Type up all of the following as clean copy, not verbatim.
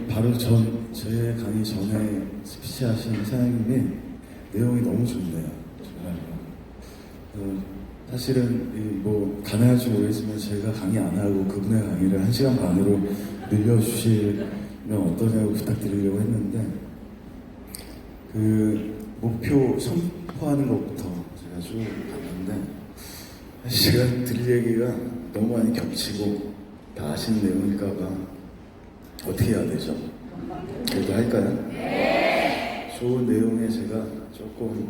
바로 제 강의 전에 스피치 하신 사장님이 내용이 너무 좋네요. 정말로. 사실은 뭐 가능할지 모르겠지만 제가 강의 안 하고 그분의 강의를 1시간 반으로 늘려주시면 어떠냐고 부탁드리려고 했는데 그 목표 선포하는 것부터 제가 쭉 봤는데 제가 드릴 얘기가 너무 많이 겹치고 다 아시는 내용일까봐 어떻게 해야 되죠? 그래도 할까요? 네. 좋은 내용에 제가 조금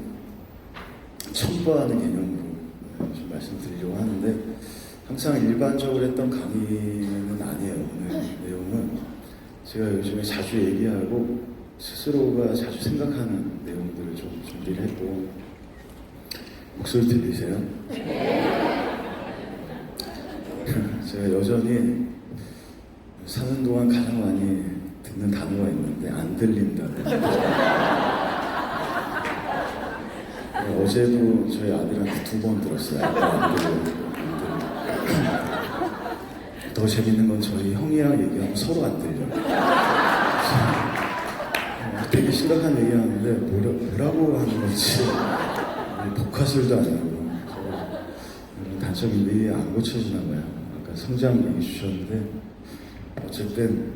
첨부하는 개념으로 좀 말씀드리려고 하는데 항상 일반적으로 했던 강의는 아니에요. 오늘 내용은 제가 요즘에 자주 얘기하고 스스로가 자주 생각하는 내용들을 좀 준비를 했고 목소리 들리세요? 제가 여전히 사는 동안 가장 많이 듣는 단어가 있는데 안 들린다고. 어제도 저희 아들한테 2번 들었어요. 안 들려. 더 재밌는 건 저희 형이랑 얘기하면 서로 안 들려요. 되게 심각한 얘기하는데 뭐라고 하는 건지 복화술도 아니고 단점인데 이게 안 고쳐지나 봐요. 아까 성장 얘기 주셨는데 어쨌든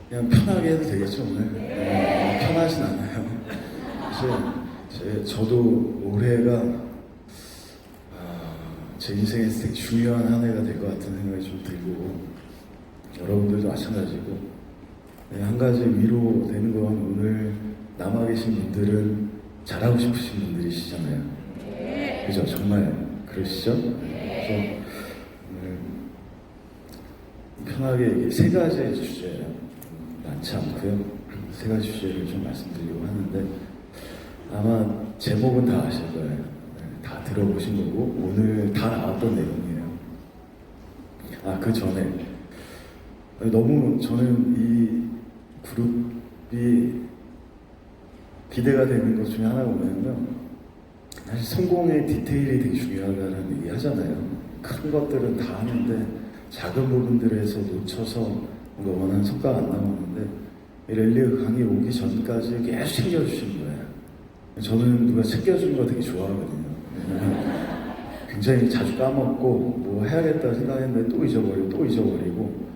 그냥 편하게 해도 되겠죠 오늘? 편하진 않아요. 사실 저도 올해가 제 인생에서 되게 중요한 한 해가 될 것 같은 생각이 좀 들고 여러분들도 마찬가지고 한 가지 위로되는 건 오늘 남아 계신 분들은 잘하고 싶으신 분들이시잖아요. 그죠? 정말 그러시죠? 그래서 오늘 편하게 3가지의 주제예요. 많지 않고요. 3가지 주제를 좀 말씀드리려고 하는데 아마 제목은 다 아실 거예요. 다 들어보신 거고 오늘 다 나왔던 내용이에요. 그 전에 너무 저는 이 그룹이 기대가 되는 것 중에 하나가 뭐냐면 사실 성공의 디테일이 되게 중요하다는 얘기 하잖아요. 큰 것들은 다 하는데 작은 부분들에서 놓쳐서 뭔가 원하는 성과가 안 나오는데 랠리 강의 오기 전까지 계속 챙겨주시는 거예요. 저는 누가 챙겨주는 거 되게 좋아하거든요. 굉장히 자주 까먹고 뭐 해야겠다 생각했는데 또 잊어버리고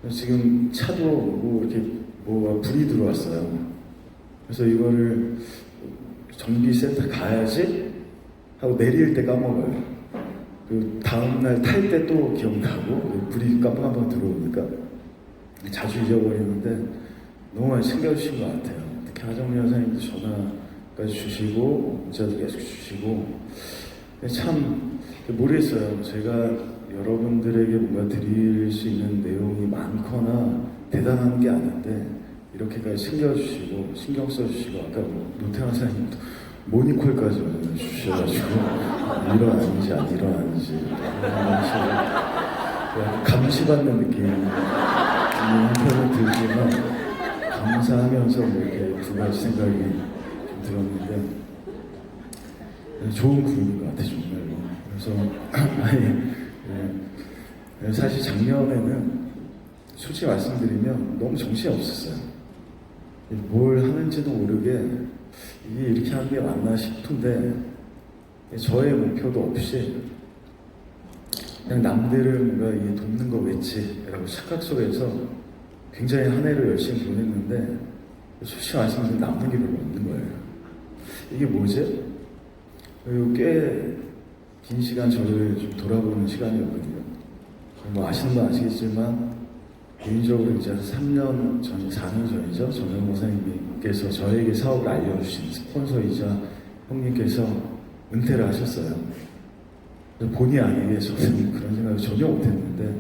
지금 차도 뭐 이렇게 뭐 불이 들어왔어요. 그래서 이거를 정비센터 가야지 하고 내릴 때 까먹어요. 그 다음날 탈 때 또 기억나고 불이 깜빡깜빡 들어오니까 자주 잊어버리는데 너무 많이 챙겨주신 것 같아요. 특히 하정미 여사님도 전화까지 주시고 문자도 계속 주시고 참 모르겠어요. 제가 여러분들에게 뭔가 드릴 수 있는 내용이 많거나 대단한 게 아닌데 이렇게까지 챙겨주시고 신경 써주시고 아까 노태환 사장님도 모니콜까지 주셔가지고 일어나는지 안 일어나는지 감시받는 느낌이 한편은 들지만 감사하면서 뭐 이렇게 2가지 생각이 좀 들었는데 좋은 그룹인 것 같아요 정말로. 그래서 사실 작년에는 솔직히 말씀드리면 너무 정신이 없었어요. 뭘 하는지도 모르게 이게 이렇게 하는 게 맞나 싶은데 저의 목표도 없이 그냥 남들을 뭔가 이게 돕는 거겠지라고 착각 속에서 굉장히 한 해를 열심히 보냈는데 솔직히 말씀드리면 남는 게 별로 없는 거예요. 이게 뭐지? 그리고 꽤 긴 시간 저를 좀 돌아보는 시간이었거든요. 뭐 아시는 분 아시겠지만 개인적으로 이제 3년 전, 4년 전이죠. 정정 목사님께서 저에게 사업을 알려주신 스폰서이자 형님께서 은퇴를 하셨어요. 본의 아니게 저는 그런 생각을 전혀 못했는데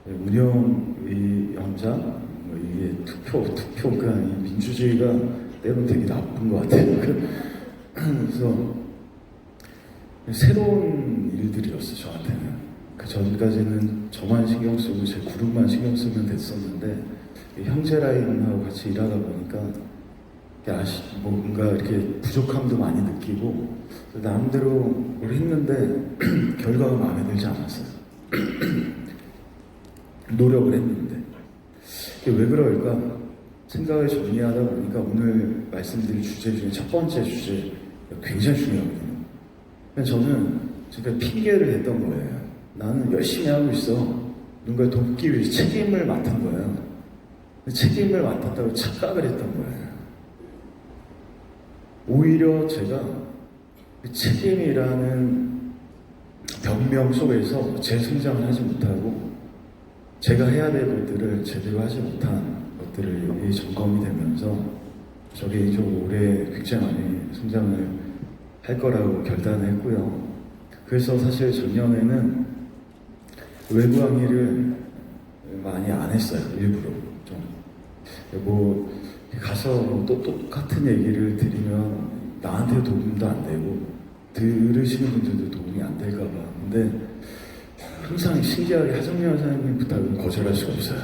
운영위원장, 뭐 이게 투표가 이 민주주의가 때로는 되게 나쁜 것 같아요. 그래서 새로운 일들이었어요 저한테는. 그 전까지는 저만 신경 쓰고 제 그룹만 신경 쓰면 됐었는데 형제 라인하고 같이 일하다 보니까 뭔가 이렇게 부족함도 많이 느끼고 나름대로 뭘 했는데 결과가 마음에 들지 않았어요. 노력을 했는데 이게 왜 그럴까 생각을 정리하다 보니까 오늘 말씀드릴 주제 중에 첫 번째 주제 굉장히 중요하거든요. 저는 지금 핑계를 냈던 거예요. 나는 열심히 하고 있어. 누군가 돕기 위해서 책임을 맡은 거예요. 책임을 맡았다고 착각을 했던 거예요. 오히려 제가 그 책임이라는 변명 속에서 제 성장을 하지 못하고 제가 해야 될 것들을 제대로 하지 못한 것들이 점검이 되면서 저 개인적으로 올해 굉장히 많이 성장을 할 거라고 결단을 했고요. 그래서 사실 작년에는 외부 강의를 많이 안 했어요. 일부러 좀. 뭐 가서 또 똑같은 얘기를 드리면 나한테 도움도 안 되고 들으시는 분들도 도움이 안 될까 봐. 근데 항상 신기하게 하정연 사장님 부탁은 거절할 수가 없어요.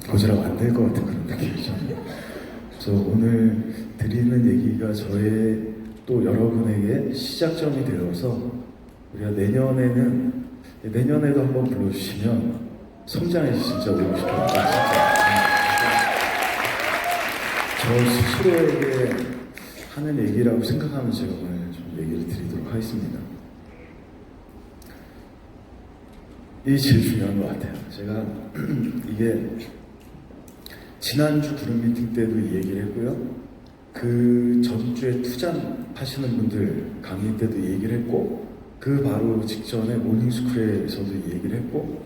거절하면 안 될 것 같은 그런 느낌이죠. 그래서 오늘 드리는 얘기가 저의 또 여러분에게 시작점이 되어서 우리가 내년에도 한번 불러주시면 성장해서 진짜 오고 싶어요. 진짜. 저 스스로에게 하는 얘기라고 생각하면 제가 오늘 좀 얘기를 드리도록 하겠습니다. 이게 제일 중요한 것 같아요. 제가 이게 지난주 그룹 미팅 때도 이 얘기를 했고요. 그 전주에 투잡하시는 분들 강의 때도 이 얘기를 했고 그 바로 직전에 모닝스쿨에서도 이 얘기를 했고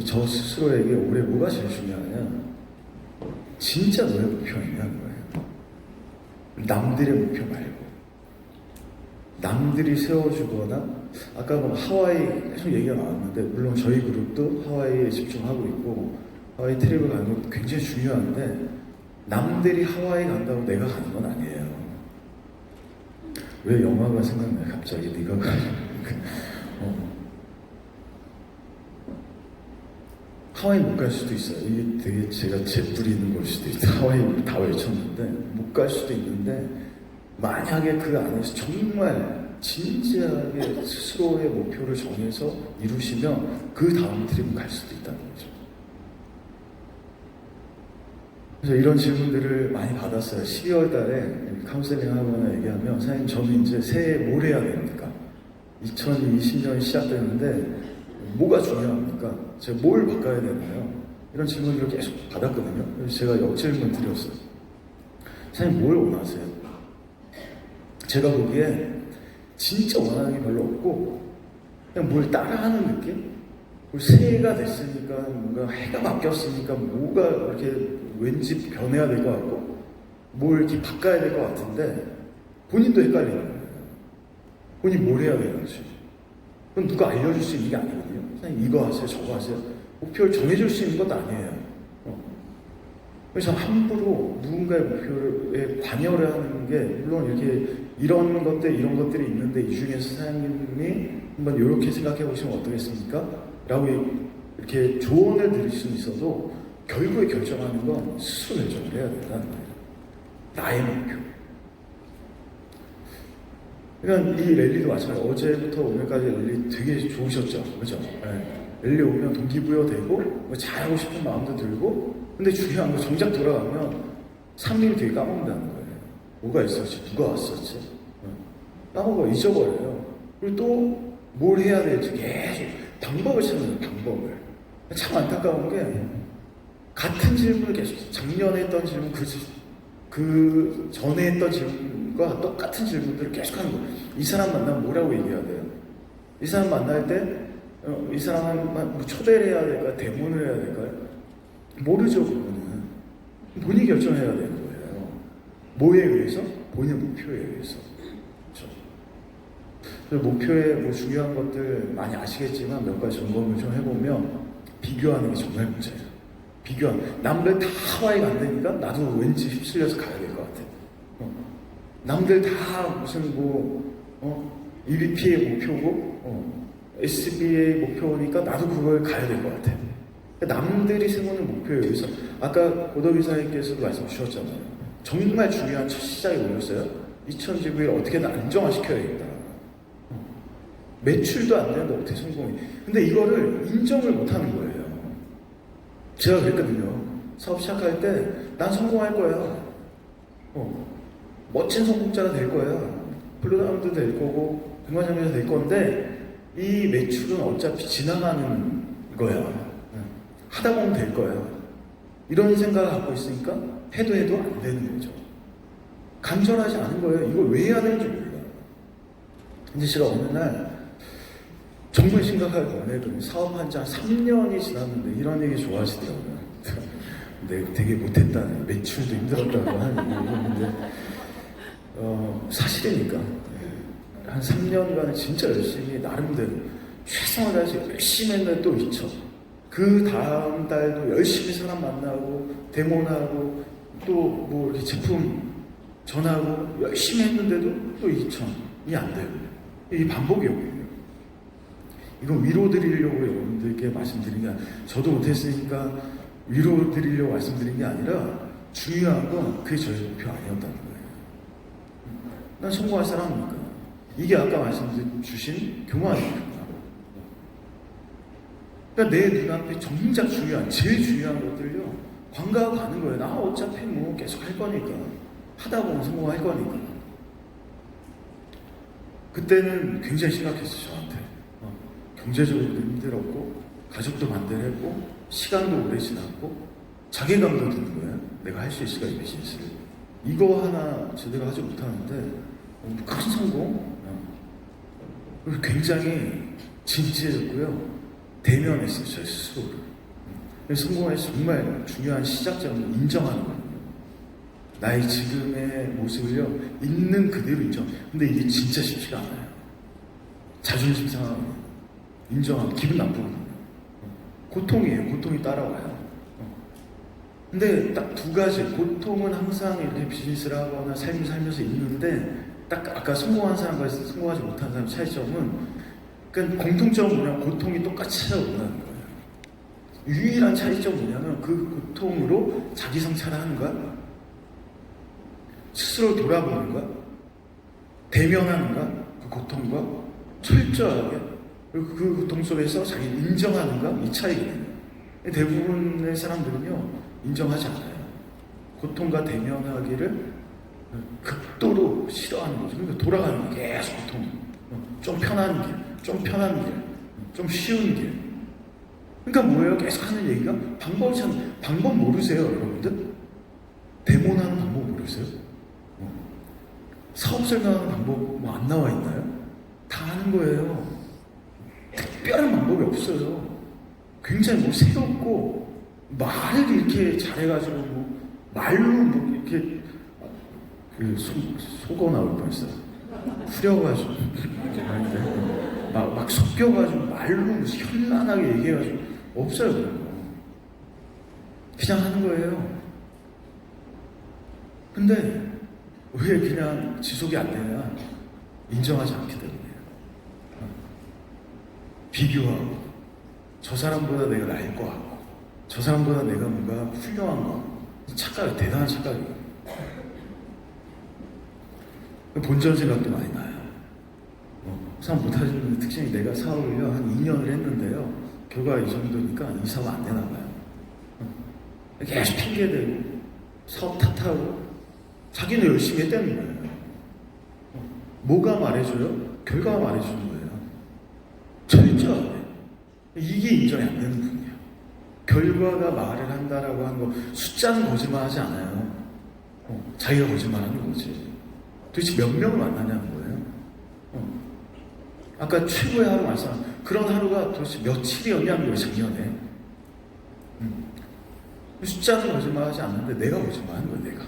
저 스스로에게 올해 뭐가 제일 중요하냐 진짜 너의 목표가 있냐는 거예요. 남들의 목표 말고 남들이 세워주거나 아까 뭐 하와이 계속 얘기가 나왔는데 물론 저희 그룹도 하와이에 집중하고 있고 하와이 트립을 가는 건 굉장히 중요한데 남들이 하와이 간다고 내가 가는 건 아니에요. 왜 영화가 생각나요? 갑자기 네가 가는 하와이 못 갈 수도 있어요. 이게 되게 제가 재뿌리는 걸 수도 있어요. 하와이 다 외쳤는데 못 갈 수도 있는데 만약에 그 안에서 정말 진지하게 스스로의 목표를 정해서 이루시면 그 다음 트립은 갈 수도 있다는 거죠. 그래서 이런 질문들을 많이 받았어요. 12월 달에 카운셀링 하거나 얘기하면 선생님 저는 이제 새해 뭘 해야 됩니까? 2020년이 시작되는데 뭐가 중요합니까? 제가 뭘 바꿔야 되나요? 이런 질문들을 계속 받았거든요. 그래서 제가 역질문 드렸어요. 선생님 뭘 원하세요? 제가 보기에 진짜 원하는 게 별로 없고 그냥 뭘 따라하는 느낌? 새해가 됐으니까 뭔가 해가 바뀌었으니까 뭐가 이렇게 왠지 변해야 될 것 같고 뭘 이렇게 바꿔야 될 것 같은데 본인도 헷갈리는 거예요. 본인 뭘 해야 되는지. 그건 누가 알려줄 수 있는 게 아니거든요. 선생님 이거 하세요 저거 하세요. 목표를 정해줄 수 있는 것도 아니에요. 그래서 함부로 누군가의 목표에 관여를 하는 게 물론 이렇게 이런 것들이 있는데 이 중에서 사장님이 한번 이렇게 생각해 보시면 어떻겠습니까? 라고 이렇게 조언을 드릴 수는 있어도 결국에 결정하는 건 스스로 결정을 해야 된다는 거예요. 나의 목표. 그러니까 이 랠리도 마찬가지예요. 어제부터 오늘까지 랠리 되게 좋으셨죠? 그죠? 네. 랠리 오면 동기부여 되고 뭐 잘하고 싶은 마음도 들고 근데 중요한 건 정작 돌아가면 상님이 되게 까먹는다는 거예요. 뭐가 있었지? 누가 왔었지? 까먹어 잊어버려요. 그리고 또 뭘 해야 될지 계속 방법을 찾는 방법을. 참 안타까운 게 같은 질문을 계속 작년에 했던 질문 그 전에 했던 질문과 똑같은 질문들을 계속 하는 거예요. 이 사람 만나면 뭐라고 얘기해야 돼요? 이 사람 만날 때 이 사람만 뭐 초대를 해야 될까요? 대본을 해야 될까요? 모르죠. 그거는 본인이 결정해야 되는 거예요. 뭐에 의해서? 본인의 목표에 의해서. 그렇죠? 목표에 뭐 중요한 것들 많이 아시겠지만 몇 가지 점검을 좀 해보면 비교하는 게 정말 문제예요. 남들 다 하와이 간다니까 나도 왠지 휩쓸려서 가야 될 것 같아. 남들 다 무슨 EBP의 목표고 SBA 목표니까 나도 그걸 가야 될 것 같아. 남들이 세우는 목표에 의해서 아까 고덕이사님께서도 말씀 주셨잖아요. 정말 중요한 첫 시작이 뭐였어요? 2019를 어떻게든 안정화시켜야겠다. 매출도 안 되는데 어떻게 성공해? 근데 이거를 인정을 못 하는 거예요. 제가 그랬거든요. 사업 시작할 때 난 성공할 거야. 멋진 성공자가 될 거야. 플루다운도 될 거고 백만장자도 될 건데 이 매출은 어차피 지나가는 거야. 하다 보면 될 거야. 이런 생각을 갖고 있으니까 해도 안 되는 거죠. 간절하지 않은 거예요. 이걸 왜 해야 되는지 몰라요. 근데 제가 어느 날 정말 심각하게 원했더니 사업한 지 한 3년이 지났는데 이런 얘기 좋아하시더라고요. 내가 되게 못했다는, 매출도 힘들었다고 하는 얘기였는데 사실이니까 한 3년간 진짜 열심히 나름대로 최선을 다해서 열심히 했는데 또 잊혀. 그 다음 달도 열심히 사람 만나고 데모나고 또 뭐 이렇게 제품 전하고 열심히 했는데도 또 2,000이 안 돼요. 이 반복이거든요. 이건 위로 드리려고 여러분들께 말씀드린 게 아니라, 저도 못했으니까 위로 드리려고 말씀드린 게 아니라, 중요한 건 그게 저의 목표 아니었다는 거예요. 난 성공할 사람이니까. 이게 아까 말씀주신 교만입니다. 그러니까 내 눈앞에 정작 중요한, 제일 중요한 것들요, 관가하고 가는 거예요. 나 어차피 뭐 계속 할 거니까. 하다 보면 성공할 거니까. 그때는 굉장히 심각했어요, 저한테. 경제적으로도 힘들었고, 가족도 반대를 했고, 시간도 오래 지났고, 자괴감도 드는 거예요. 내가 할 수 있을까, 이 비즈니스를. 이거 하나 제대로 하지 못하는데, 큰 성공? 굉장히 진지해졌고요. 대면했어요, 제 스스로를. 성공의 정말 중요한 시작점을 인정하는 거예요. 나의 지금의 모습을요, 있는 그대로 인정. 근데 이게 진짜 쉽지가 않아요. 자존심 상하거든요. 인정하고 기분 나쁘거든요. 고통이에요. 고통이 따라와요. 근데 딱 두 가지. 고통은 항상 이렇게 비즈니스를 하거나 삶을 살면서 있는데, 딱 아까 성공한 사람과 성공하지 못한 사람의 차이점은, 그러니까 공통점은 뭐냐면 고통이 똑같이 찾아온다는 거예요. 유일한 차이점은 뭐냐면 그 고통으로 자기 성찰을 하는 거야. 스스로 돌아보는 거야. 대면하는 거야. 그 고통과 철저하게. 그리고 그 고통 속에서 자기 인정하는 거야. 이 차이거든요. 대부분의 사람들은요, 인정하지 않아요. 고통과 대면하기를 극도로 싫어하는 거죠. 그러니까 돌아가는 거 계속 고통. 좀 편한 길, 좀 편한 길, 좀 쉬운 길. 그러니까 뭐예요? 계속 하는 얘기가 방법 모르세요, 여러분들? 데모나는 방법 모르세요? 사업 설명하는 방법 뭐 안 나와 있나요? 다 아는 거예요. 특별한 방법이 없어요. 굉장히 뭐 새롭고 말을 이렇게 잘해가지고 뭐 말로 뭐 이렇게 속어 나올 뻔했어요. 후려가지고 막 섞여가지고 말로 현란하게 얘기해가지고 없어요. 그런 거. 그냥 하는 거예요. 근데 왜 그냥 지속이 안 되냐? 인정하지 않기 때문이에요. 비교하고 저 사람보다 내가 나을 것 같고 저 사람보다 내가 뭔가 훌륭한 거 착각, 대단한 착각이에요. 본전 생각도 많이 나요. 사업 못하시는 특징이 내가 사업을요 한 2년을 했는데요 결과 이 정도니까 이 사업 안 되나 봐요. 계속 핑계대고 사업 탓하고 자기는 열심히 했다는 거예요. 뭐가 말해줘요? 결과가 말해주는 거예요. 철저하게. 이게 인정이 안 되는 분이에요. 결과가 말을 한다라고 하는 거, 숫자는 거짓말하지 않아요. 자기가 거짓말하는 거지. 도대체 몇 명을 만나냐는 거예요. 아까 최고의 하루 말씀, 그런 하루가 도대체 며칠이었냐는 거예요, 작년에. 숫자는 거짓말하지 않는데 내가 거짓말하는 거예요, 내가.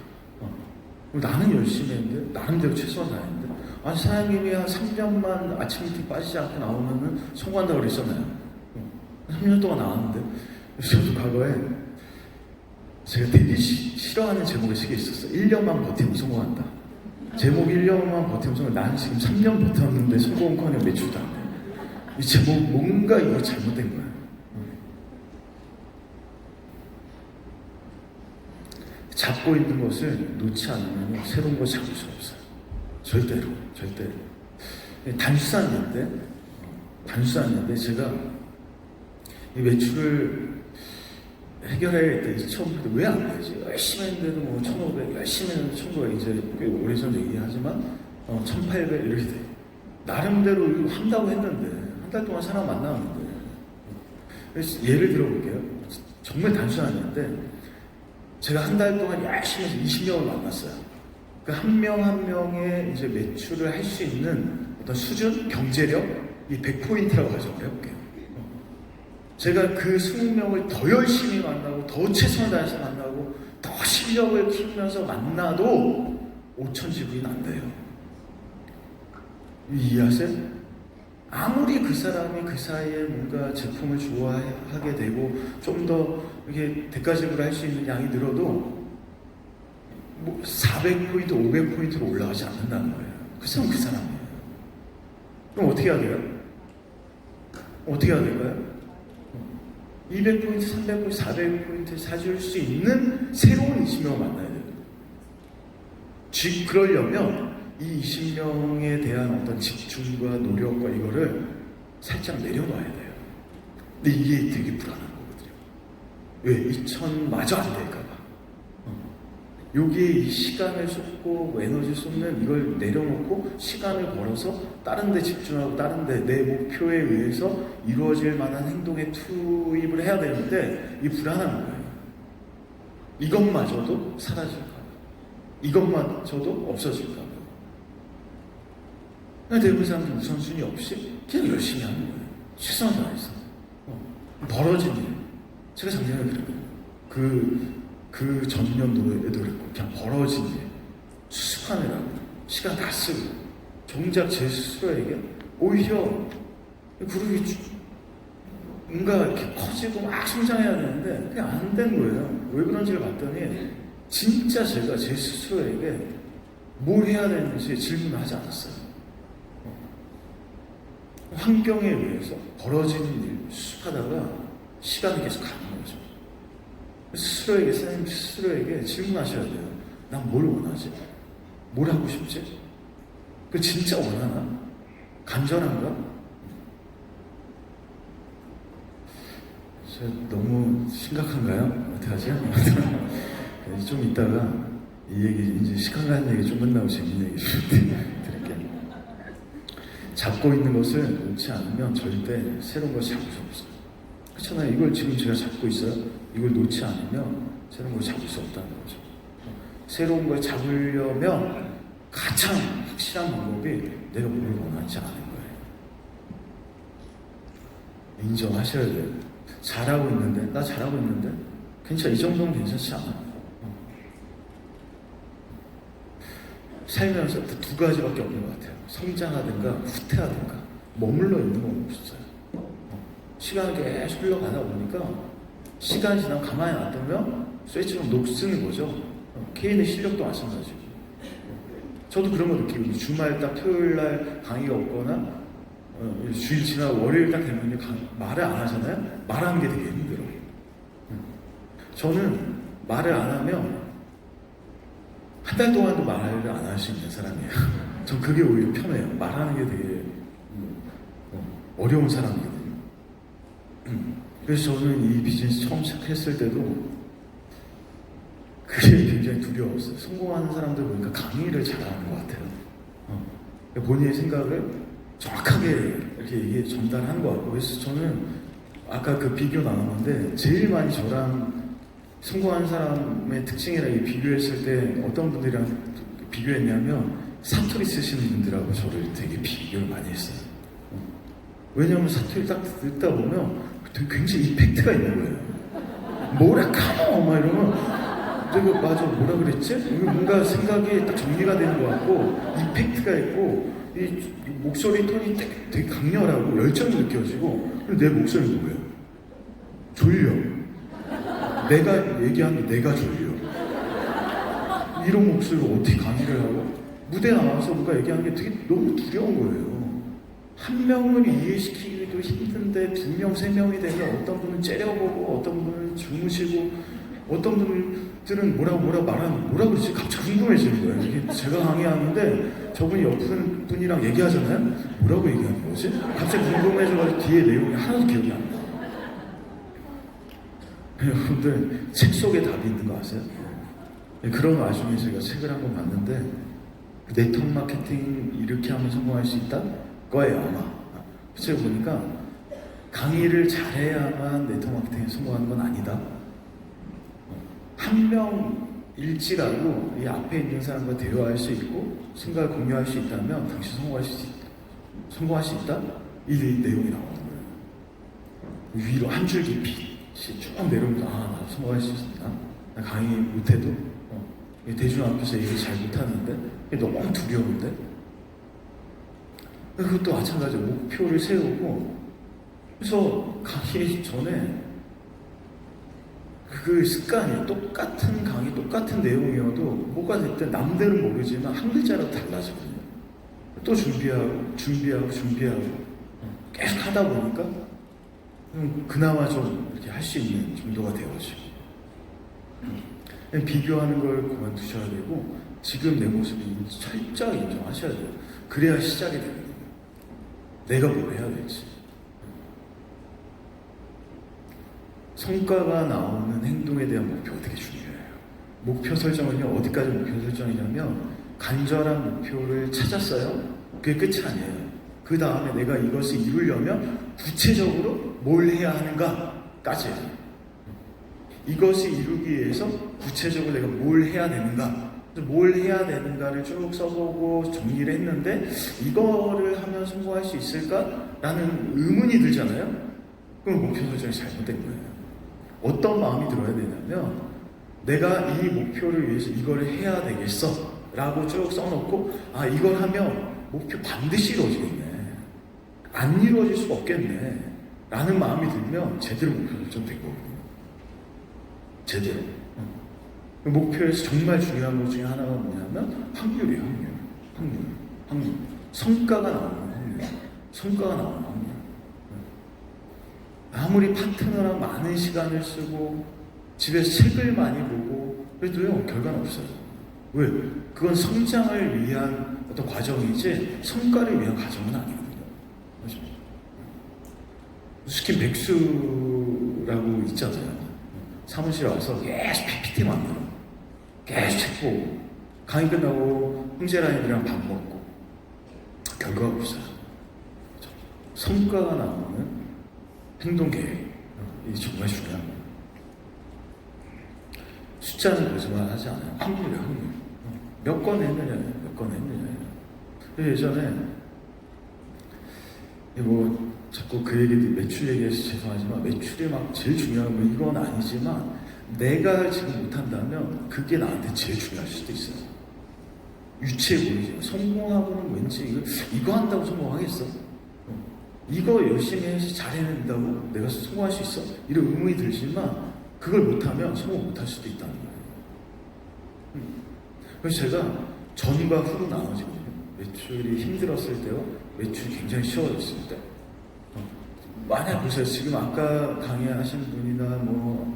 나는 열심히 했는데, 나름대로 최선을 다했는데, 아니, 사장님이 한 3년만 아침 일찍 빠지지 않고 나오면은 성공한다고 그랬잖아요. 3년 동안 나왔는데, 저도 과거에 제가 되게 싫어하는 제목의 책이 있었어요. 1년만 버티면 성공한다. 제목 1년만 버티면 성공. 난 지금 3년 버텼는데 성공커녕 매출도 안 돼. 이 제목 뭔가 이거 잘못된 거야. 잡고 있는 것을 놓지 않으면 새로운 걸 잡을 수 없어요. 절대로. 단순한 일인데 제가 이 매출을 해결해야 돼. 처음부터 왜 안 되지? 열심히 했는데도 뭐 1500, 열심히 했는데 1500, 이제 꽤 오래전 얘기하지만 1800 이렇게 돼. 나름대로 이거 한다고 했는데 한 달 동안 사람 만나는데 예를 들어볼게요. 정말 단순한 예인데 제가 한 달 동안 열심히 해서 20명을 만났어요. 그 한 명 한 명의 이제 매출을 할 수 있는 어떤 수준, 경제력, 이 100포인트라고 가정을 해볼게요. 제가 그 20명을 더 열심히 만나고 더 최선을 다해서 만나고 더 실력을 키우면서 만나도 5천 지불은 안 돼요. 이해하세요? 아무리 그 사람이 그 사이에 뭔가 제품을 좋아하게 되고 좀 더 이렇게 대가 지불을 할 수 있는 양이 늘어도 뭐 400포인트, 500포인트로 올라가지 않는다는 거예요. 그 사람은 그 사람이에요. 그럼 어떻게 해야 돼요? 어떻게 해야 될까요? 200포인트, 300포인트, 400포인트 사줄 수 있는 새로운 20명을 만나야 돼요. 그러려면 이 20명에 대한 어떤 집중과 노력과 이거를 살짝 내려놔야 돼요. 근데 이게 되게 불안한 거거든요. 왜? 2000마저 안 될까봐. 여기에 이 시간을 쏟고 에너지 쏟는 이걸 내려놓고 시간을 벌어서 다른 데 집중하고 다른 데 내 목표에 의해서 이루어질 만한 행동에 투입을 해야 되는데 이 불안한 거예요. 이것마저도 사라질까 봐. 이것마저도 없어질까 봐. 대부분 사람들 우선순위 없이 그냥 열심히 하는 거예요. 최선을 다해서. 벌어진 일. 제가 작년에 그랬거든요. 그 전년도에도 그랬고 그냥 벌어진 일 수습하느라고 시간 다 쓰고 정작 제 스스로에게 오히려 그룹이 뭔가 이렇게 커지고 막 성장해야 되는데 그게 안 된 거예요. 왜 그런지를 봤더니 진짜 제가 제 스스로에게 뭘 해야 되는지 질문을 하지 않았어요. 환경에 의해서 벌어진 일 수습하다가 시간이 계속 가는 거죠. 스스로에게, 선생님 스스로에게 질문하셔야 돼요. 난 뭘 원하지? 뭘 하고 싶지? 그 진짜 원하나? 간절한가? 저 너무 심각한가요? 어떡하지? 좀 이따가 이 얘기, 이제 시간 가는 얘기 좀 끝나고 재밌는 얘기 좀 드릴게요. 잡고 있는 것을 놓지 않으면 절대 새로운 걸 잡을 수 없어요. 그렇잖아요. 이걸 지금 제가 잡고 있어요. 이걸 놓지 않으면 새로운 걸 잡을 수 없다는 거죠. 새로운 걸 잡으려면 가장 확실한 방법이 내가 뭘 원하지 않은 거예요. 인정하셔야 돼요. 잘하고 있는데, 나 잘하고 있는데, 괜찮아. 이 정도는 괜찮지 않아. 살면서 두 가지밖에 없는 것 같아요. 성장하든가 후퇴하든가 머물러 있는 건 없었어요. 시간이 계속 흘러가다 보니까 시간이 지나면 가만히 놔두면 쇠처럼 녹슬는 거죠. 개인의 실력도 마찬가지고. 저도 그런 거 느끼고 주말 딱 토요일 날 강의가 없거나 주일 지나고 월요일 딱 되면 말을 안 하잖아요. 말하는 게 되게 힘들어요. 저는 말을 안 하면 한 달 동안도 말을 안 할 수 있는 사람이에요. 전 그게 오히려 편해요. 말하는 게 되게 어려운 사람이거든요. 그래서 저는 이 비즈니스 처음 시작했을 때도 그게 굉장히 두려웠어요. 성공하는 사람들 보니까 강의를 잘하는 것 같아요. 본인의 생각을 정확하게 이렇게 전달하는 것 같고, 그래서 저는 아까 그 비교 나눴는데 제일 많이 저랑 성공한 사람의 특징이랑 비교했을 때 어떤 분들이랑 비교했냐면 사투리 쓰시는 분들하고 저를 되게 비교를 많이 했어요. 왜냐하면 사투리 딱 듣다 보면 되게 굉장히 이펙트가 있는 거예요. 뭐라 카노 막 이러면 내가 맞아 뭐라 그랬지? 뭔가 생각이 딱 정리가 되는 것 같고 이펙트가 있고 이 목소리 톤이 되게 강렬하고 열정이 느껴지고, 그리고 내 목소리는 뭐예요? 졸려. 내가 얘기하는 게 내가 졸려. 이런 목소리로 어떻게 강의를 하고 무대에 나와서 누가 얘기하는 게 되게 너무 두려운 거예요. 한 명을 이해시키기도 힘든데 두 명, 세 명이 되면 어떤 분은 째려보고 어떤 분은 주무시고 어떤 분들은 뭐라고 말하는 뭐라고 그러지? 갑자기 궁금해지는 거예요. 이게 제가 강의하는데 저분이 옆 분이랑 얘기하잖아요. 뭐라고 얘기하는 거지? 갑자기 궁금해져가지고 뒤에 내용이 하나도 기억이 안 나요. 여러분들 책 속에 답이 있는 거 아세요? 그런 와중에 제가 책을 한권 봤는데 네트워크 마케팅 이렇게 하면 성공할 수 있다? 거예요 아마. 제가 보니까 강의를 잘해야만 네트워크 마케팅에 성공하는 건 아니다. 한 명 일지라도 이 앞에 있는 사람과 대화할 수 있고 생각을 공유할 수 있다면 당신 성공할 수 있다? 이 내용이 나오는 거예요. 위로 한 줄 깊이 쭉 내려오면서 나도 성공할 수 있나? 나 강의 못해도 대중 앞에서 얘기 잘 못하는데 너무 두려운데 그것도 마찬가지로 목표를 세우고 그래서 강의 전에 그 습관이 똑같은 강의 똑같은 내용이어도 뭐가 됐든 남들은 모르지만 한 글자라도 달라지거든요. 또 준비하고 계속 하다 보니까 그나마 좀 이렇게 할 수 있는 정도가 되어지고 비교하는 걸 그만두셔야 되고 지금 내 모습을 철저히 인정하셔야 돼요. 그래야 시작이 되거든요. 내가 뭘 해야 될지. 성과가 나오는 행동에 대한 목표가 되게 중요해요. 목표 설정은요, 어디까지 목표 설정이냐면 간절한 목표를 찾았어요. 그게 끝이 아니에요. 그 다음에 내가 이것을 이루려면 구체적으로 뭘 해야 하는가까지예요. 이것을 이루기 위해서 구체적으로 내가 뭘 해야 되는가, 뭘 해야 되는가를 쭉 써보고 정리를 했는데 이거를 하면 성공할 수 있을까라는 의문이 들잖아요. 그럼 목표 설정이 잘못된 거예요. 어떤 마음이 들어야 되냐면 내가 이 목표를 위해서 이걸 해야 되겠어 라고 쭉 써놓고 이걸 하면 목표 반드시 이루어지겠네, 안 이루어질 수가 없겠네 라는 마음이 들면 제대로 목표 설정된 거거든요. 제대로. 목표에서 정말 중요한 것 중에 하나가 뭐냐면 확률이에요. 확률. 성과가 나오는 확률. 아무리 파트너랑 많은 시간을 쓰고 집에서 책을 많이 보고 그래도요 결과는 없어요. 왜? 그건 성장을 위한 어떤 과정이지 성과를 위한 과정은 아니거든요. 그렇죠? 스킨 백수라고 있잖아요. 사무실에 와서 계속 PPT 만들어, 계속 책 보고 강의 끝나고 형제라인이랑 밥 먹고 결과가 없어요. 그렇죠? 성과가 나오는 행동 계획, 이게 정말 중요한 거예요. 숫자는 거짓말 하지 않아요. 확률이에요, 확률. 몇 건 했느냐예요. 예전에 자꾸 그 얘기도 매출 얘기해서 죄송하지만 매출이 막 제일 중요한 건 이건 아니지만 내가 지금 못한다면 그게 나한테 제일 중요할 수도 있어요. 유치해 보이죠. 성공하고는 왠지 이거 한다고 성공하겠어? 이거 열심히 해서 잘해낸다고 내가 성공할 수 있어? 이런 의문이 들지만 그걸 못하면 성공 못할 수도 있다는 거예요. 그래서 제가 전과 후로 나눠지거든요. 매출이 힘들었을 때와 매출이 굉장히 쉬워졌을 때. 만약 보세요. 지금 아까 강의하신 분이나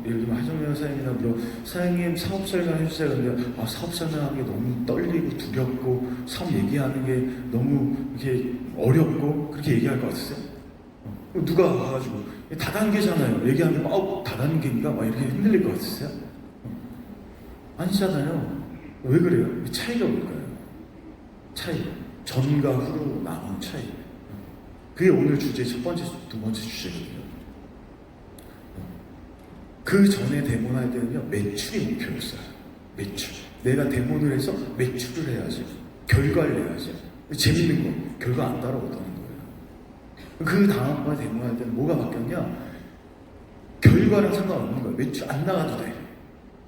예를 들면 하정명 사장님이나 사장님 사업 설명 해주세요. 근데 사업 설명하는 게 너무 떨리고 두렵고 사업 얘기하는 게 너무 이렇게 어렵고 그렇게 얘기할 것 같으세요? 누가 와가지고 다단계잖아요. 얘기하는 게 다단계인가 막 이렇게 흔들릴 것 같으세요? 아니잖아요. 왜 그래요? 차이가 뭘까요? 차이. 전과 후로 나눈 차이. 그게 오늘 주제 첫 번째, 두 번째 주제거든요. 그 전에 데모할 때는요, 매출이 목표였어요. 매출. 내가 데모를 해서 매출을 해야지. 결과를 내야지. 재밌는 거, 결과 안 따라오더는 거예요. 그 다음번에 데모할 때는 뭐가 바뀌었냐? 결과랑 상관없는 거예요. 매출 안 나가도 돼.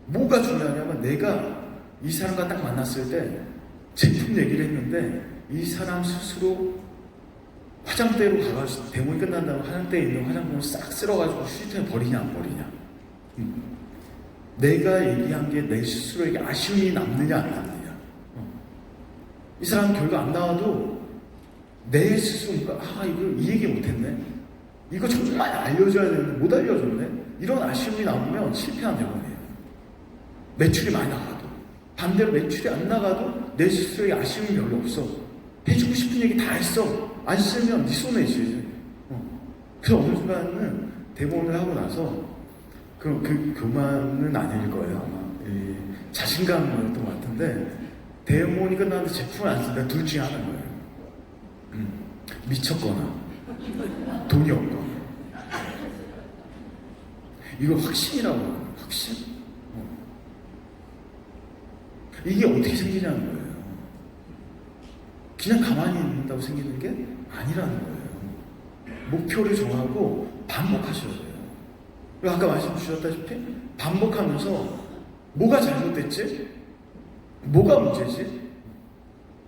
뭐가 중요하냐면 내가 이 사람과 딱 만났을 때 제품 얘기를 했는데 이 사람 스스로 화장대로 가가지고 데모이 끝난 다음에 화장대에 있는 화장품을 싹 쓸어가지고 휴지통에 버리냐 안 버리냐, 내가 얘기한 게 내 스스로에게 아쉬움이 남느냐 안 남느냐. 이 사람 결과 안 나와도 내 스스로가 이거 이 얘기 못했네, 이거 정말 알려줘야 되는데 못 알려줬네, 이런 아쉬움이 남으면 실패한 대본이에요. 매출이 많이 나가도. 반대로 매출이 안 나가도 내 스스로의 아쉬움이 별로 없어. 해주고 싶은 얘기 다 했어. 안 쓰면 네 손해지. 그래서 어느 순간은 대본을 하고 나서 그 교만은 아닐 거예요. 아마 자신감이었던 것 같은데 대모니 끝나는데 제품을 안 쓴다. 둘 중에 하나인 거예요. 미쳤거나 돈이 없거나. 이거 확신이라고 해요. 확신. 이게 어떻게 생기냐는 거예요. 그냥 가만히 있는다고 생기는 게 아니라는 거예요. 목표를 정하고 반복하셔야 돼요. 아까 말씀 주셨다시피 반복하면서 뭐가 잘못됐지? 뭐가 문제지?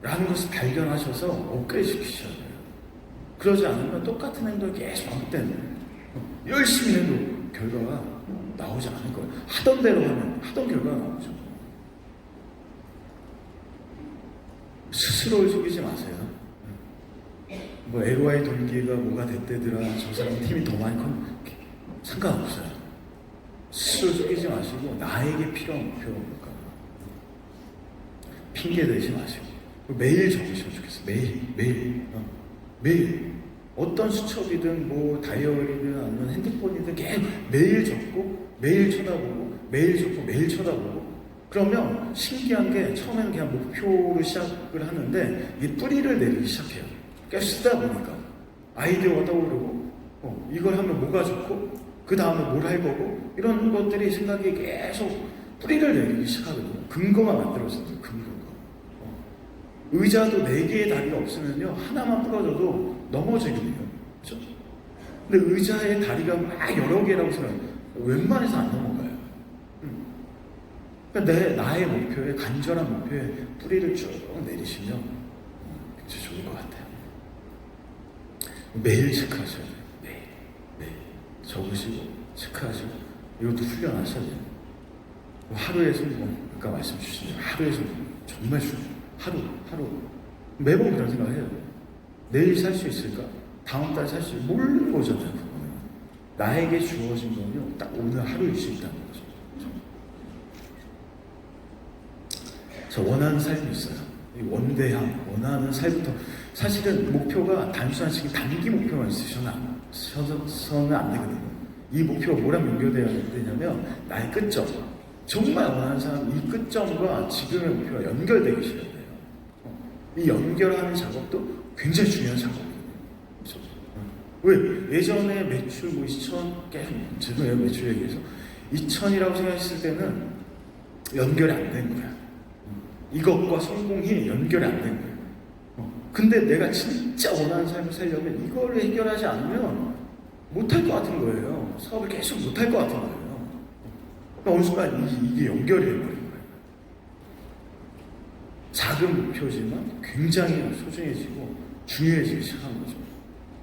라는 것을 발견하셔서 업그레이드 시키셔야 돼요. 그러지 않으면 똑같은 행동이 계속 반복되는 거예요. 열심히 해도 결과가 나오지 않을 거예요. 하던 대로 하면 하던 결과가 나오죠. 스스로를 속이지 마세요. 뭐 LOI 동기가 뭐가 됐대더라, 저 사람 팀이 더 많이 컸, 상관없어요. 스스로 속이지 마시고 나에게 필요한 목표가 뭘까? 핑계 대지 마시고 매일 적으시면 좋겠어요. 매일 어떤 수첩이든 뭐 다이어리든 아니면 핸드폰이든 계속 매일 적고 매일 쳐다보고 매일 적고 매일 쳐다보고. 그러면 신기한 게 처음에는 그냥 목표로 시작을 하는데 이 뿌리를 내리기 시작해요. 계속 쓰다 보니까 아이디어가 떠오르고 이걸 하면 뭐가 좋고 그 다음에 뭘 할 거고 이런 것들이 생각이 계속 뿌리를 내리기 시작하거든요. 근거가 만들어져요. 근거가. 의자도 4개의 다리가 없으면요 하나만 부러져도 넘어지게 돼요. 그렇죠? 근데 의자의 다리가 막 여러 개라고 생각해요. 웬만해서 안 넘어가요. 그러니까 나의 목표에, 간절한 목표에 뿌리를 쭉 내리시면 굉장히 좋을 것 같아요. 매일 체크하셔야 돼요. 매일 적으시고 체크하시고 이것도 훈련하셔야 돼요. 하루에서 아까 말씀 주신 대로 하루에서 정말 중요해요. 하루 매번 그런 생각을 해요. 내일 살 수 있을까? 다음 달 살 수 있을까? 모르는 거잖아요. 그거는. 나에게 주어진 거는요 딱 오늘 하루일 수 있다는 거죠. 저 원하는 삶이 있어요. 원대함, 원하는 삶부터. 사실은 목표가 단순한 지금 단기 목표만 있으셔서는 안 되거든요. 이 목표가 뭐랑 연결되어야 되냐면 나의 끝점. 정말 원하는 사람 이 끝점과 지금의 목표가 연결되기 시작해야 돼요. 이 연결하는 작업도 굉장히 중요한 작업이거든요. 그렇죠? 왜? 예전에 매출 뭐 2천, 죄송해요 매출 얘기해서 2천이라고 생각했을 때는 연결이 안 된 거야. 이것과 성공이 연결이 안 된 거예요. 근데 내가 진짜 원하는 삶을 살려면 이거를 해결하지 않으면 못할 것 같은 거예요. 사업을 계속 못할 것 같은 거예요. 그러니까 어느 순간 이게 연결이 돼버린 거예요. 작은 목표지만 굉장히 소중해지고 중요해지기 시작한 거죠.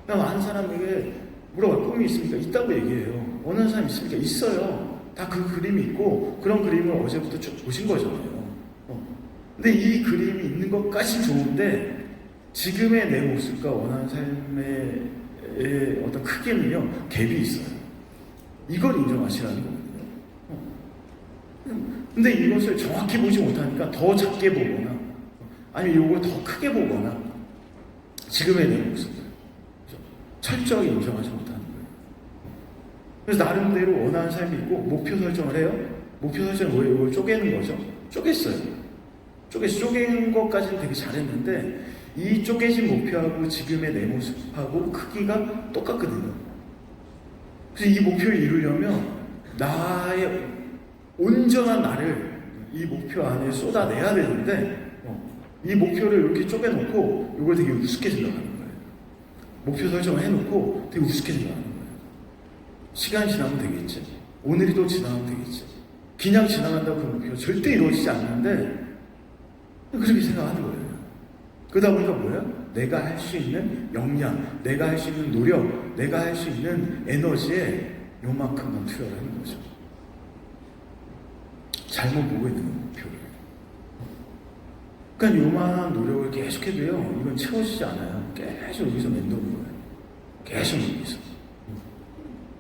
그냥 많은 사람에게 물어봐 꿈이 있습니까? 있다고 얘기해요. 원하는 사람 있습니까? 있어요. 다 그 그림이 있고 그런 그림을 어제부터 쭉 보신 거잖아요. 근데 이 그림이 있는 것까지 좋은데 지금의 내 모습과 원하는 삶의 어떤 크기는요 갭이 있어요. 이걸 인정하시라는 거거든요. 근데 이것을 정확히 보지 못하니까 더 작게 보거나 아니면 이걸 더 크게 보거나 지금의 내 모습을 철저하게 인정하지 못하는 거예요. 그래서 나름대로 원하는 삶이 있고 목표 설정을 해요. 목표 설정은 뭐예요? 이걸 쪼개는 거죠. 쪼갠 것까지는 되게 잘했는데 이 쪼개진 목표하고 지금의 내 모습하고 크기가 똑같거든요. 그래서 이 목표를 이루려면 나의 온전한 나를 이 목표 안에 쏟아내야 되는데 이 목표를 이렇게 쪼개놓고 이걸 되게 우습게 생각하는 거예요. 목표 설정을 해놓고 되게 우습게 생각하는 거예요. 시간이 지나면 되겠지. 오늘이 또 지나면 되겠지. 그냥 지나간다고 그 목표가 절대 이루어지지 않는데 그렇게 생각하는 거예요. 그러다 보니까 뭐야? 내가 할 수 있는 역량, 내가 할 수 있는 노력, 내가 할 수 있는 에너지에 요만큼만 투여를 하는 거죠. 잘못 보고 있는 목표를. 그러니까 요만한 노력을 계속 해도요, 이건 채워지지 않아요. 계속 여기서 맴도는 거예요. 계속 여기서.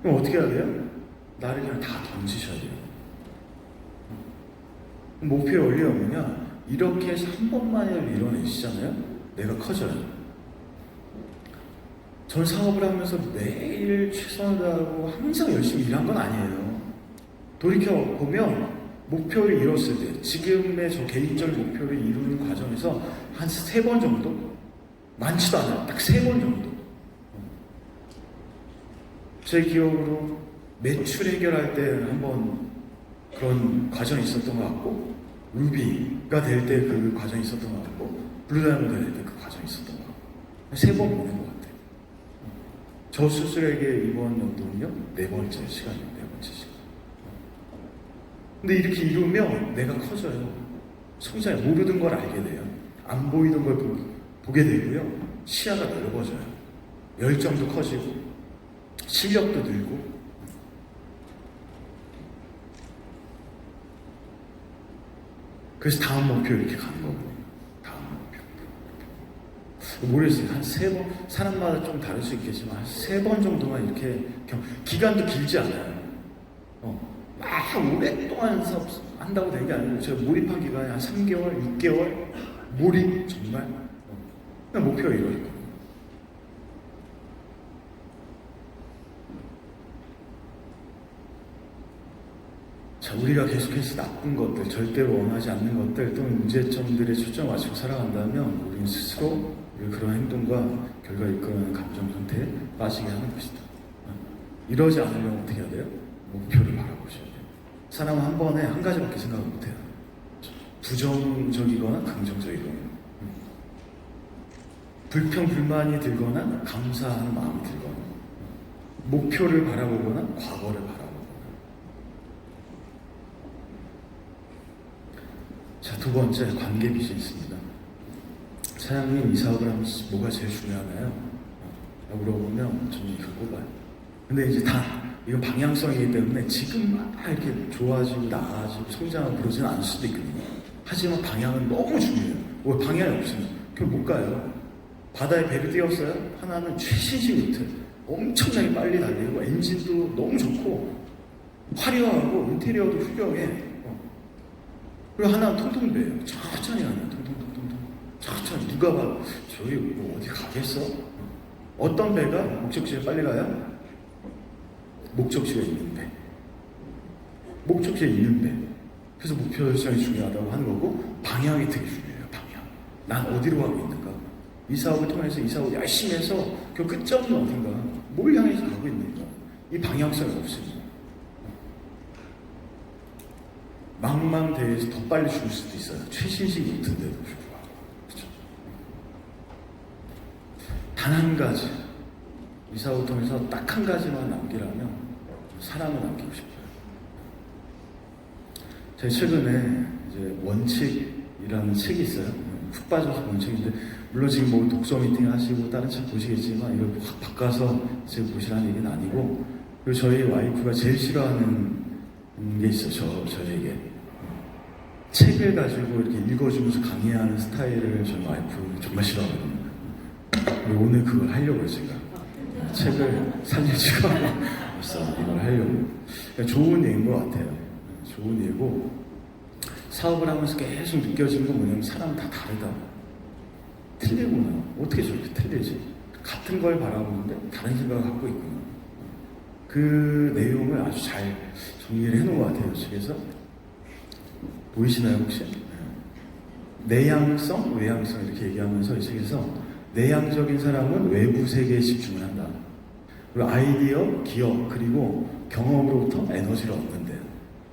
그럼 어떻게 해야 돼요? 나를 그냥 다 던지셔야 돼요. 목표에 올리면 뭐냐? 이렇게 해서 한 번만이라도 이뤄내시잖아요? 내가 커져요. 전 사업을 하면서 매일 최선을 다하고 항상 열심히 일한 건 아니에요. 돌이켜보면 목표를 이뤘을 때, 지금의 저 개인적 목표를 이루는 과정에서 한 3번 정도? 많지도 않아요. 딱 3번 정도. 제 기억으로 매출 해결할 때 한번 그런 과정이 있었던 것 같고, 루비가 될 때 그 과정이 있었던 것 같고, 블루다이아몬드 될 때 그 과정이 있었던 것 같고, 3번 보낸 것 같아요. 저 스스로에게 이번 연도는요, 4번째 시간이에요. 4번째 시간. 근데 이렇게 이루면 내가 커져요. 성장해. 모르던 걸 알게 돼요. 안 보이던 걸 보게 되고요. 시야가 넓어져요. 열정도 커지고, 실력도 늘고. 그래서 다음 목표 이렇게 가는 거거든요. 다음 목표. 모르겠어요. 한 3번, 사람마다 좀 다를 수 있겠지만, 한 3번 정도만 이렇게, 기간도 길지 않아요. 막 오랫동안 한다고 되는 게 아니고, 제가 몰입한 기간이 한 3개월, 6개월, 몰입, 정말. 그냥 목표가 이루어졌거든요. 자, 우리가 계속해서 나쁜 것들, 절대로 원하지 않는 것들, 또는 문제점들에 초점을 맞추고 살아간다면 우리는 스스로 그런 행동과 결과를 이끌어내는 감정 상태에 빠지게 하는 것이다. 이러지 않으려면 어떻게 해야 돼요? 목표를 바라보셔야 돼요. 사람은 한 번에 한 가지밖에 생각을 못해요. 부정적이거나 긍정적이거나, 불평, 불만이 들거나 감사하는 마음이 들거나, 목표를 바라보거나 과거를 바라보거나. 자, 2번째, 관계 비즈니스입니다. 사장님, 이 사업을 하면서 뭐가 제일 중요하나요? 물어보면 저는 이걸 꼽아요. 근데 이제 이건 방향성이기 때문에 지금 막 이렇게 좋아지고 나아지고 성장하고 그러지는 않을 수도 있거든요. 하지만 방향은 너무 중요해요. 왜 방향이 없으면 그럼 못 가요. 바다에 배를 띄웠어요. 하나는 최신식 요트, 엄청나게 빨리 달리고 엔진도 너무 좋고 화려하고 인테리어도 훌륭해. 그리고 하나는 통통배예요. 천천히 가는 통통통통 천천히. 누가 봐 저기 뭐 어디 가겠어? 어떤 배가 목적지에 빨리 가요? 목적지가 있는 배. 목적지에 있는 배. 그래서 목표 설정이 중요하다고 하는 거고, 방향이 되게 중요해요. 방향. 난 어디로 가고 있는가? 이 사업을 통해서 이 사업을 열심히 해서 그 끝점은 어딘가? 뭘 향해서 가고 있는가? 이 방향성이 없으면 망망대해에서 더 빨리 죽을 수도 있어요. 최신식 요트인데도 불구하고. 그렇죠? 단 한 가지, 이 사업을 통해서 딱 한 가지만 남기라면 사람을 남기고 싶어요. 제가 최근에 이제 원칙이라는 책이 있어요. 푹 빠져서 본 책인데, 물론 지금 뭐 독서 미팅 하시고 다른 책 보시겠지만 이걸 확 바꿔서 지금 보시라는 얘기는 아니고, 그리고 저희 와이프가 제일 싫어하는 게 있어요. 저에게 책을 가지고 이렇게 읽어주면서 강의하는 스타일을 저희 와이프 정말 싫어하거든요. 오늘 그걸 하려고요. 제가 책을 살려주고 이걸 하려고. 좋은 예인 것 같아요. 좋은 예고, 사업을 하면서 계속 느껴지는 건 뭐냐면 사람은 다 다르다. 틀리구나. 어떻게 저렇게 틀리지? 같은 걸 바라보는데 다른 생각을 갖고 있구나. 그 내용을 아주 잘 정리를 해놓은 것 같아요. 책에서. 보이시나요 혹시? 내향성, 외향성 이렇게 얘기하면서 이 책에서 내향적인 사람은 외부 세계에 집중을 한다. 그리고 아이디어, 기업, 그리고 경험으로부터 에너지를 얻는데요.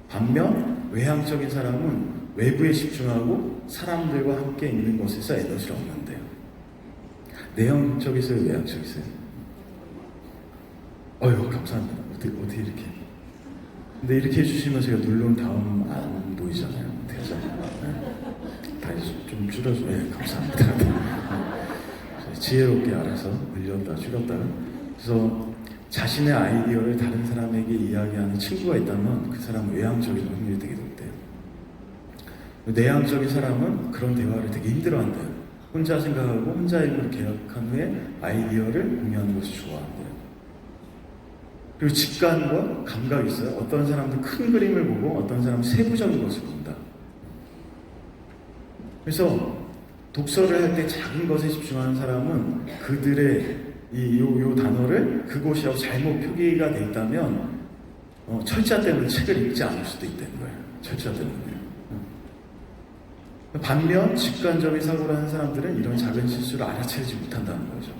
반면 외향적인 사람은 외부에 집중하고 사람들과 함께 있는 곳에서 에너지를 얻는데요. 내향적이세요? 외향적이세요? 감사합니다. 어떻게 이렇게. 근데 이렇게 해주시면 제가 누른 다음 안 보이잖아요. 다시 좀 줄여줘. 감사합니다. 지혜롭게 알아서 늘렸다, 줄였다. 그래서 자신의 아이디어를 다른 사람에게 이야기하는 친구가 있다면 그 사람은 외향적인 확률이 되게 높대요. 내향적인 사람은 그런 대화를 되게 힘들어한대요. 혼자 생각하고 혼자 힘으로 계약한 후에 아이디어를 공유하는 것을 좋아한대요. 그리고 직관과 감각이 있어요. 어떤 사람은 큰 그림을 보고 어떤 사람은 세부적인 것을 본다. 그래서 독서를 할 때 작은 것에 집중하는 사람은 그들의 요 단어를 그곳이라고 잘못 표기가 돼 있다면 철자 때문에 책을 읽지 않을 수도 있다는 거예요. 철자 때문에. 반면 직관적인 사고를 하는 사람들은 이런 작은 실수를 알아채지 못한다는 거죠.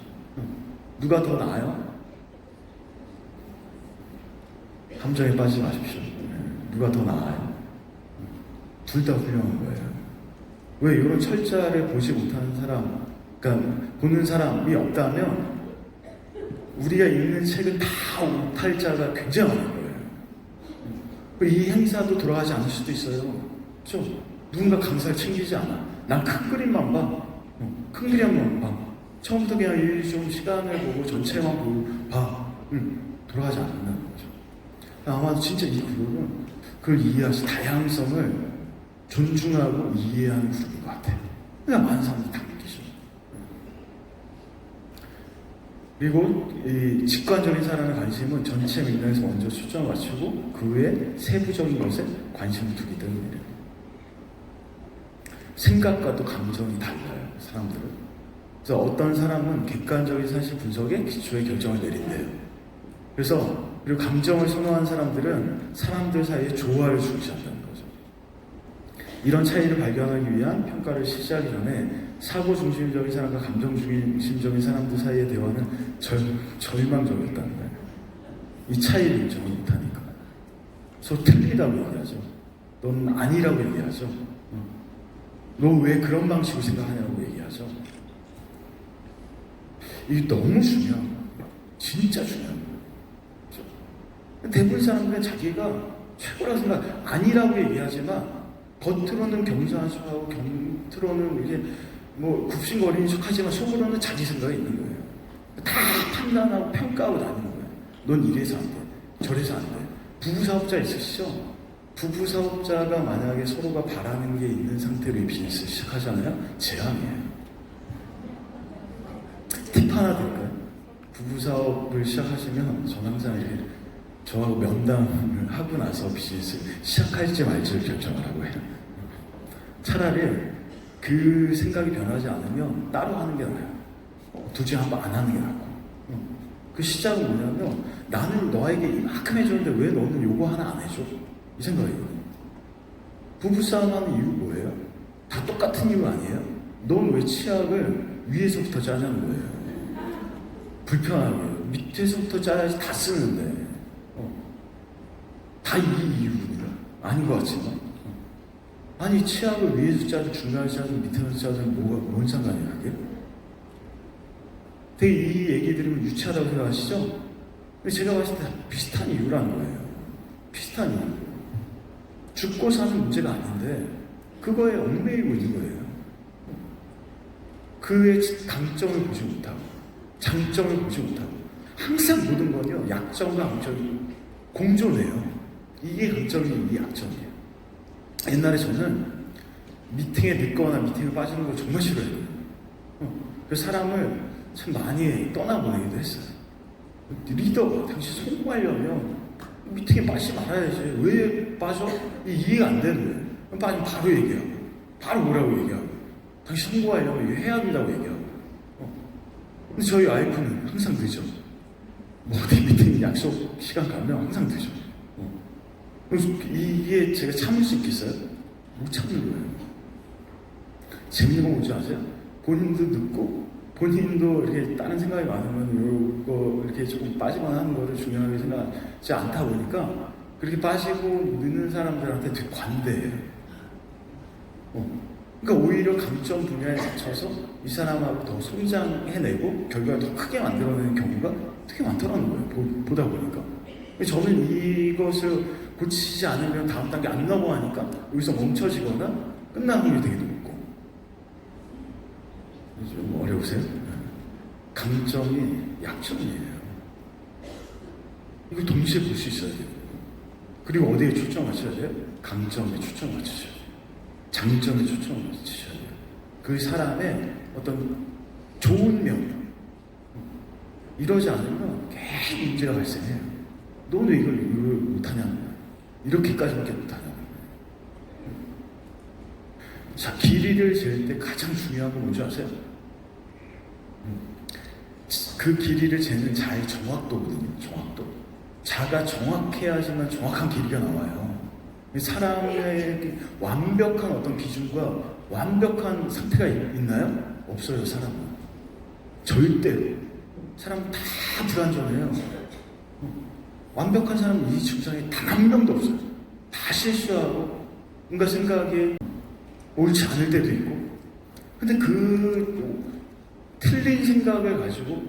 누가 더 나아요? 함정에 빠지지 마십시오. 누가 더 나아요? 둘 다 훌륭한 거예요. 왜 이런 철자를 보지 못하는 사람, 그러니까 보는 사람이 없다면 우리가 읽는 책은 다 오탈자가 굉장히 많은 거예요. 이 행사도 돌아가지 않을 수도 있어요. 그렇죠? 누군가 강사를 챙기지 않아. 난 큰 그림만 봐. 큰 그림만 봐. 처음부터 그냥 좀 시간을 보고 전체만 보고 봐. 돌아가지 않는다는 거죠. 아마도 진짜 이 그룹은 그걸 이해하시 다양성을 존중하고 이해하는 그룹인 것 같아요. 그냥 많은 사람들이 다 느끼죠. 그리고 이 직관적인 사람의 관심은 전체 맥락에서 먼저 초점을 맞추고 그 외에 세부적인 것에 관심을 두기 때문이래요. 생각과도 감정이 달라요, 사람들은. 그래서 어떤 사람은 객관적인 사실 분석에 기초의 결정을 내린대요. 그리고 감정을 선호하는 사람들은 사람들 사이에 조화를 중시한다는 거죠. 이런 차이를 발견하기 위한 평가를 시작하기 전에 사고 중심적인 사람과 감정 중심적인 사람들 사이의 대화는 절망적이었다는 거예요. 이 차이를 인정을 못하니까. 그래서 틀리다고 얘기하죠. 넌 아니라고 얘기하죠. 너 왜 그런 방식으로 생각하냐고 얘기하죠. 이게 너무 중요한 거예요. 진짜 중요한 거예요. 대부분 사람들은 자기가 최고라고 생각, 아니라고 얘기하지만 겉으로는 겸손하고 겉으로는 이게 뭐 굽신거리는 척하지만 속으로는 자기 생각이 있는 거예요. 다 판단하고 평가하고 다니는 거예요. 넌 이래서 안 돼, 저래서 안 돼. 부부 사업자 있으시죠? 부부 사업자가 만약에 서로가 바라는 게 있는 상태로 이 비즈니스를 시작하잖아요. 재앙이에요. 팁 하나 드릴까요? 부부 사업을 시작하시면 저는 항상 이렇게 저하고 면담을 하고 나서 비즈니스를 시작할지 말지를 결정을 하고 해요. 차라리 그 생각이 변하지 않으면 따로 하는 게 나아요. 둘 중에 한 번 안 하는 게 나고. 그 시작은 뭐냐면 나는 너에게 이만큼 해줬는데 왜 너는 요거 하나 안 해줘? 이 생각이거든요. 부부싸움 하는 이유 뭐예요? 다 똑같은 이유 아니에요? 넌 왜 치약을 위에서부터 짜자는 거예요? 불편하게. 밑에서부터 짜야지 다 쓰는데. 다 이 이유입니다. 아닌 것 같지만. 아니, 치약을 위에서 짜든 중간에서 짜든 밑에서 짜든 뭔 상관이야, 그게? 되게 이 얘기 들으면 유치하다고 생각하시죠? 근데 제가 봤을 때 비슷한 이유라는 거예요. 비슷한 이유. 죽고 사는 문제가 아닌데 그거에 얽매이고 있는 거예요. 그의 강점을 보지 못하고 장점을 보지 못하고 항상 모든 건요 약점과 강점이 공존해요. 이게 강점이고 이게 약점이에요. 옛날에 저는 미팅에 늦거나 미팅에 빠지는 걸 정말 싫어해요. 그 사람을 참 많이 떠나보내기도 했어요. 리더가 당신 성공하려면 미팅에 빠지지 말아야지. 왜 빠져? 이해가 안 되는 거예요. 그럼 빠지면 바로 얘기하고, 바로 뭐라고 얘기하고, 당신 성공하려면 이거 해야 된다고 얘기하고. 근데 저희 와이프는 항상 늦어. 뭐 어디 미팅 약속 시간 가면 항상 늦어. 그래서 이게 제가 참을 수 있겠어요? 못 참는 거예요. 재밌는 거 뭔지 아세요? 본인도 늦고, 본인도 이렇게 다른 생각이 많으면 이거 이렇게 조금 빠지거나 하는 거를 중요하게 생각하지 않다 보니까 그렇게 빠지고 늦는 사람들한테 되게 관대해요. 그러니까 오히려 강점 분야에 맞춰서 이 사람하고 더 성장해내고 결과를 더 크게 만들어내는 경우가 되게 많더라는 거예요. 보다 보니까. 저는 이것을 고치지 않으면 다음 단계 안 넘어가니까 여기서 멈춰지거나 끝나는 확률이 되게 높고. 좀 어려우세요? 강점이 약점이에요. 이거 동시에 볼 수 있어야 돼요. 그리고 어디에 초점 맞춰야 돼요? 강점에 초점 맞추셔야 돼요. 장점에 초점 맞추셔야 돼요. 그 사람의 어떤 좋은 면. 이러지 않으면 계속 문제가 발생해요. 너는 왜 이걸 못하냐는 거야. 이렇게까지밖에 못하냐는 거야. 자, 길이를 잴 때 가장 중요한 건 뭔지 아세요? 그 길이를 재는 자의 정확도거든요. 정확도. 자가 정확해야지만 정확한 길이가 나와요. 사람의 완벽한 어떤 기준과 완벽한 상태가 있나요? 없어요, 사람은. 절대로. 사람은 다 불완전해요. 완벽한 사람은 이 증상이 단 한 명도 없어요. 다 실수하고, 뭔가 생각이 옳지 않을 때도 있고. 근데 그 틀린 생각을 가지고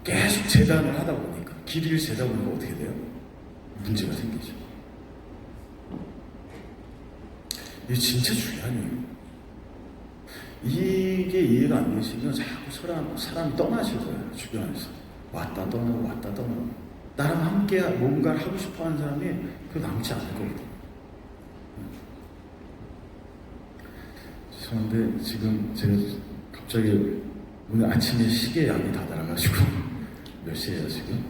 계속 재단을 하다 보니까, 길이를 재다 보니까 어떻게 돼요? 문제가 생기죠. 이게 진짜 중요한 이유예요. 이게 이해가 안 되시면 자꾸 사람이 떠나실 거예요. 주변에서. 왔다 떠나고 왔다 떠나고. 나랑 함께 뭔가를 하고 싶어 하는 사람이 그 남지 않을 거거든요. 죄송한데 지금 제가 갑자기 오늘 아침에 시계 약이 다 날아가지고 몇 시에요 지금?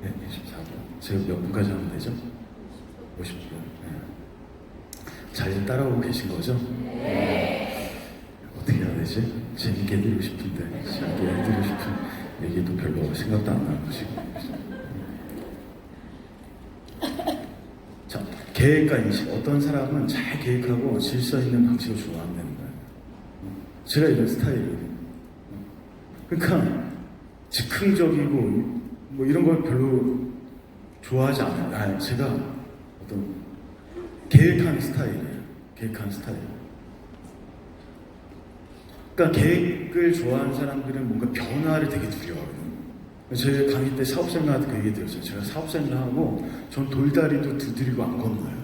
네, 24분. 제가 몇 분까지 하면 되죠? 50분. 네. 잘 따라오고 계신 거죠? 네. 어떻게 해야 되지? 재밌게 해드리고 싶은데 재밌게 해드리고 싶은 얘기도 별로 생각도 안 나고 지금. 자, 계획과 인식. 어떤 사람은 잘 계획하고 질서 있는 방식을 좋아한다는 거예요. 제가 이런 스타일이거든요. 그러니까 즉흥적이고 뭐 이런 걸 별로 좋아하지 않아요. 제가 어떤 계획하는 스타일이에요. 계획하는 스타일. 그러니까 계획을 좋아하는 사람들은 뭔가 변화를 되게 두려워하거든요. 제가 강의 때 사업생들한테 그 얘기 들었어요. 제가 사업생을 하고 전 돌다리도 두드리고 안 건너요.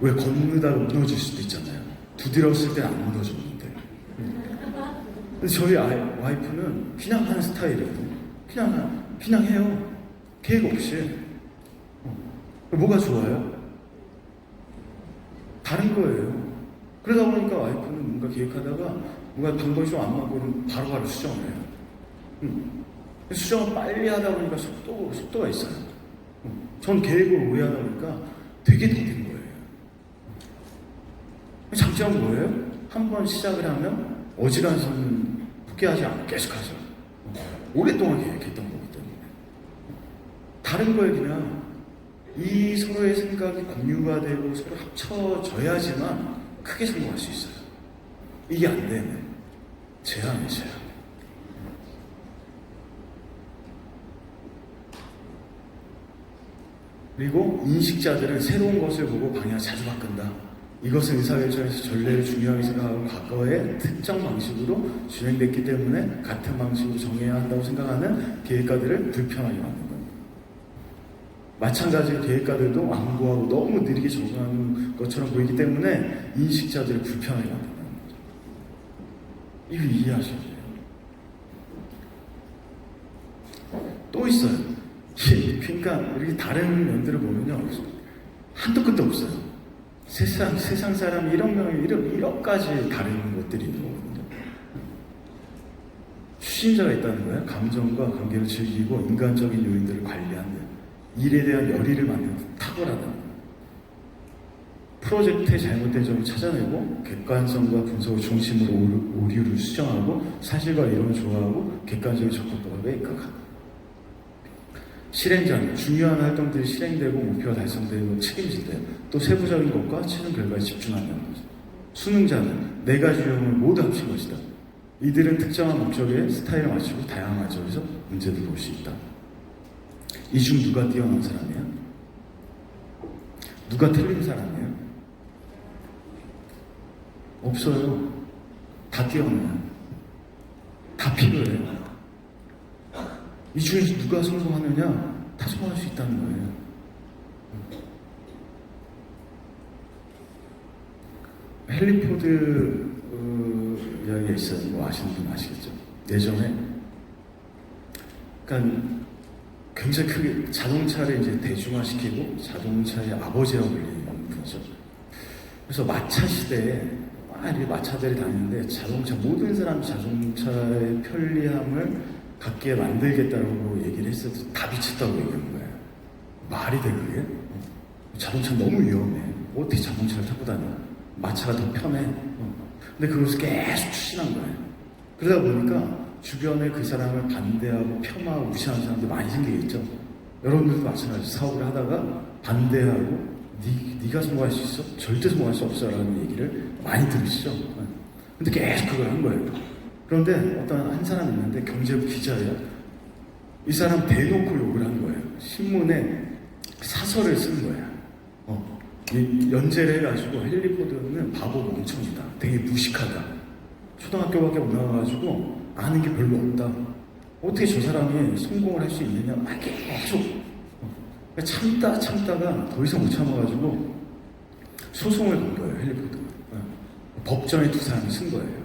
왜 건너다가 무너질 수도 있잖아요. 두드렸을 때는 안 무너졌는데. 근데 저희 와이프는 그냥 하는 스타일이거든요. 그냥 해요. 계획 없이. 뭐가 좋아요? 다른 거예요. 그러다 보니까 와이프는 뭔가 계획하다가 뭔가 방법이 좀 안 맞고는 바로바로 수정을 해요. 수정을 빨리 하다 보니까 속도가 있어요. 전 계획을 오래 하다 보니까 되게 더딘 거예요. 장점은 뭐예요? 한 번 시작을 하면 어지간해서는 포기하지 않고 계속하죠. 오랫동안 계획했던 거기 때문에. 다른 거에 그냥 이 서로의 생각이 공유가 되고 서로 합쳐져야지만 크게 성공할 수 있어요. 이게 안 되면 제한이에요, 제한. 그리고 인식자들은 새로운 것을 보고 방향을 자주 바꾼다. 이것은 의사결정에서 전례를 중요하게 생각하고 과거의 특정 방식으로 진행됐기 때문에 같은 방식으로 정해야 한다고 생각하는 계획가들을 불편하게 만든다. 마찬가지로 계획가들도 완고하고 너무 느리게 적응하는 것처럼 보이기 때문에 인식자들을 불편하게 만든다는 거죠. 이거 이해하셔야 돼요. 또 있어요. 그러니까 이렇게 다른 면들을 보면요, 한도 끝도 없어요. 세상 사람이 1억 명이 1억까지 다른 것들이 있는 거거든요. 추진자가 있다는 거예요. 감정과 관계를 즐기고 인간적인 요인들을 관리하는, 일에 대한 열의를 만드는 탁월하다. 프로젝트의 잘못된 점을 찾아내고 객관성과 분석을 중심으로 오류를 수정하고 사실과 이론을 조화하고 객관적인 접근법을 매입하다. 실행자는 중요한 활동들이 실행되고 목표가 달성되고 책임질 때 또 세부적인 것과 최종 결과에 집중한다는 거죠. 수능자는 4가지 유형을 모두 합친 것이다. 이들은 특정한 목적에 스타일을 맞추고 다양한 관점에서 문제를 볼 수 있다. 이 중 누가 뛰어난 사람이야? 누가 틀린 사람이에요? 없어요. 다 뛰어나요. 다 필요해요. 이 중에서 누가 성공하느냐? 다 성공할 수 있다는 거예요. 헨리 포드 이야기가 있어요. 뭐 아시는 분 아시겠죠? 예전에 그러니까 굉장히 크게 자동차를 이제 대중화시키고 자동차의 아버지라고 불리는 분이죠. 그래서 마차 시대에 이렇게 마차들이 다니는데 모든 사람이 자동차의 편리함을 갖게 만들겠다고 얘기를 했어도 다 미쳤다고 얘기한 거예요. 말이 돼 그게? 자동차 너무 위험해. 어떻게 자동차를 타고 다녀? 마차가 더 편해. 근데 그것을 계속 추진한 거예요. 그러다 보니까 주변에 그 사람을 반대하고 폄하하고 무시하는 사람들 많이 생기겠죠. 여러분들도 마찬가지로 사업을 하다가 반대하고 네가 성공할 수 있어? 절대 성공할 수 없어 라는 얘기를 많이 들으시죠. 근데 계속 그걸 한 거예요. 그런데 어떤 한 사람이 있는데 경제부 기자예요. 이 사람 대놓고 욕을 한 거예요. 신문에 사설을 쓴 거예요. 연재를 해가지고 헨리 포드는 바보 멍청이다. 되게 무식하다. 초등학교밖에 못 나와가지고 아는 게 별로 없다. 어떻게 저 사람이 성공을 할 수 있느냐. 막 계속 참다가 더 이상 못 참아가지고 소송을 건 거예요. 헨리 포드가. 법정에 두 사람이 쓴 거예요.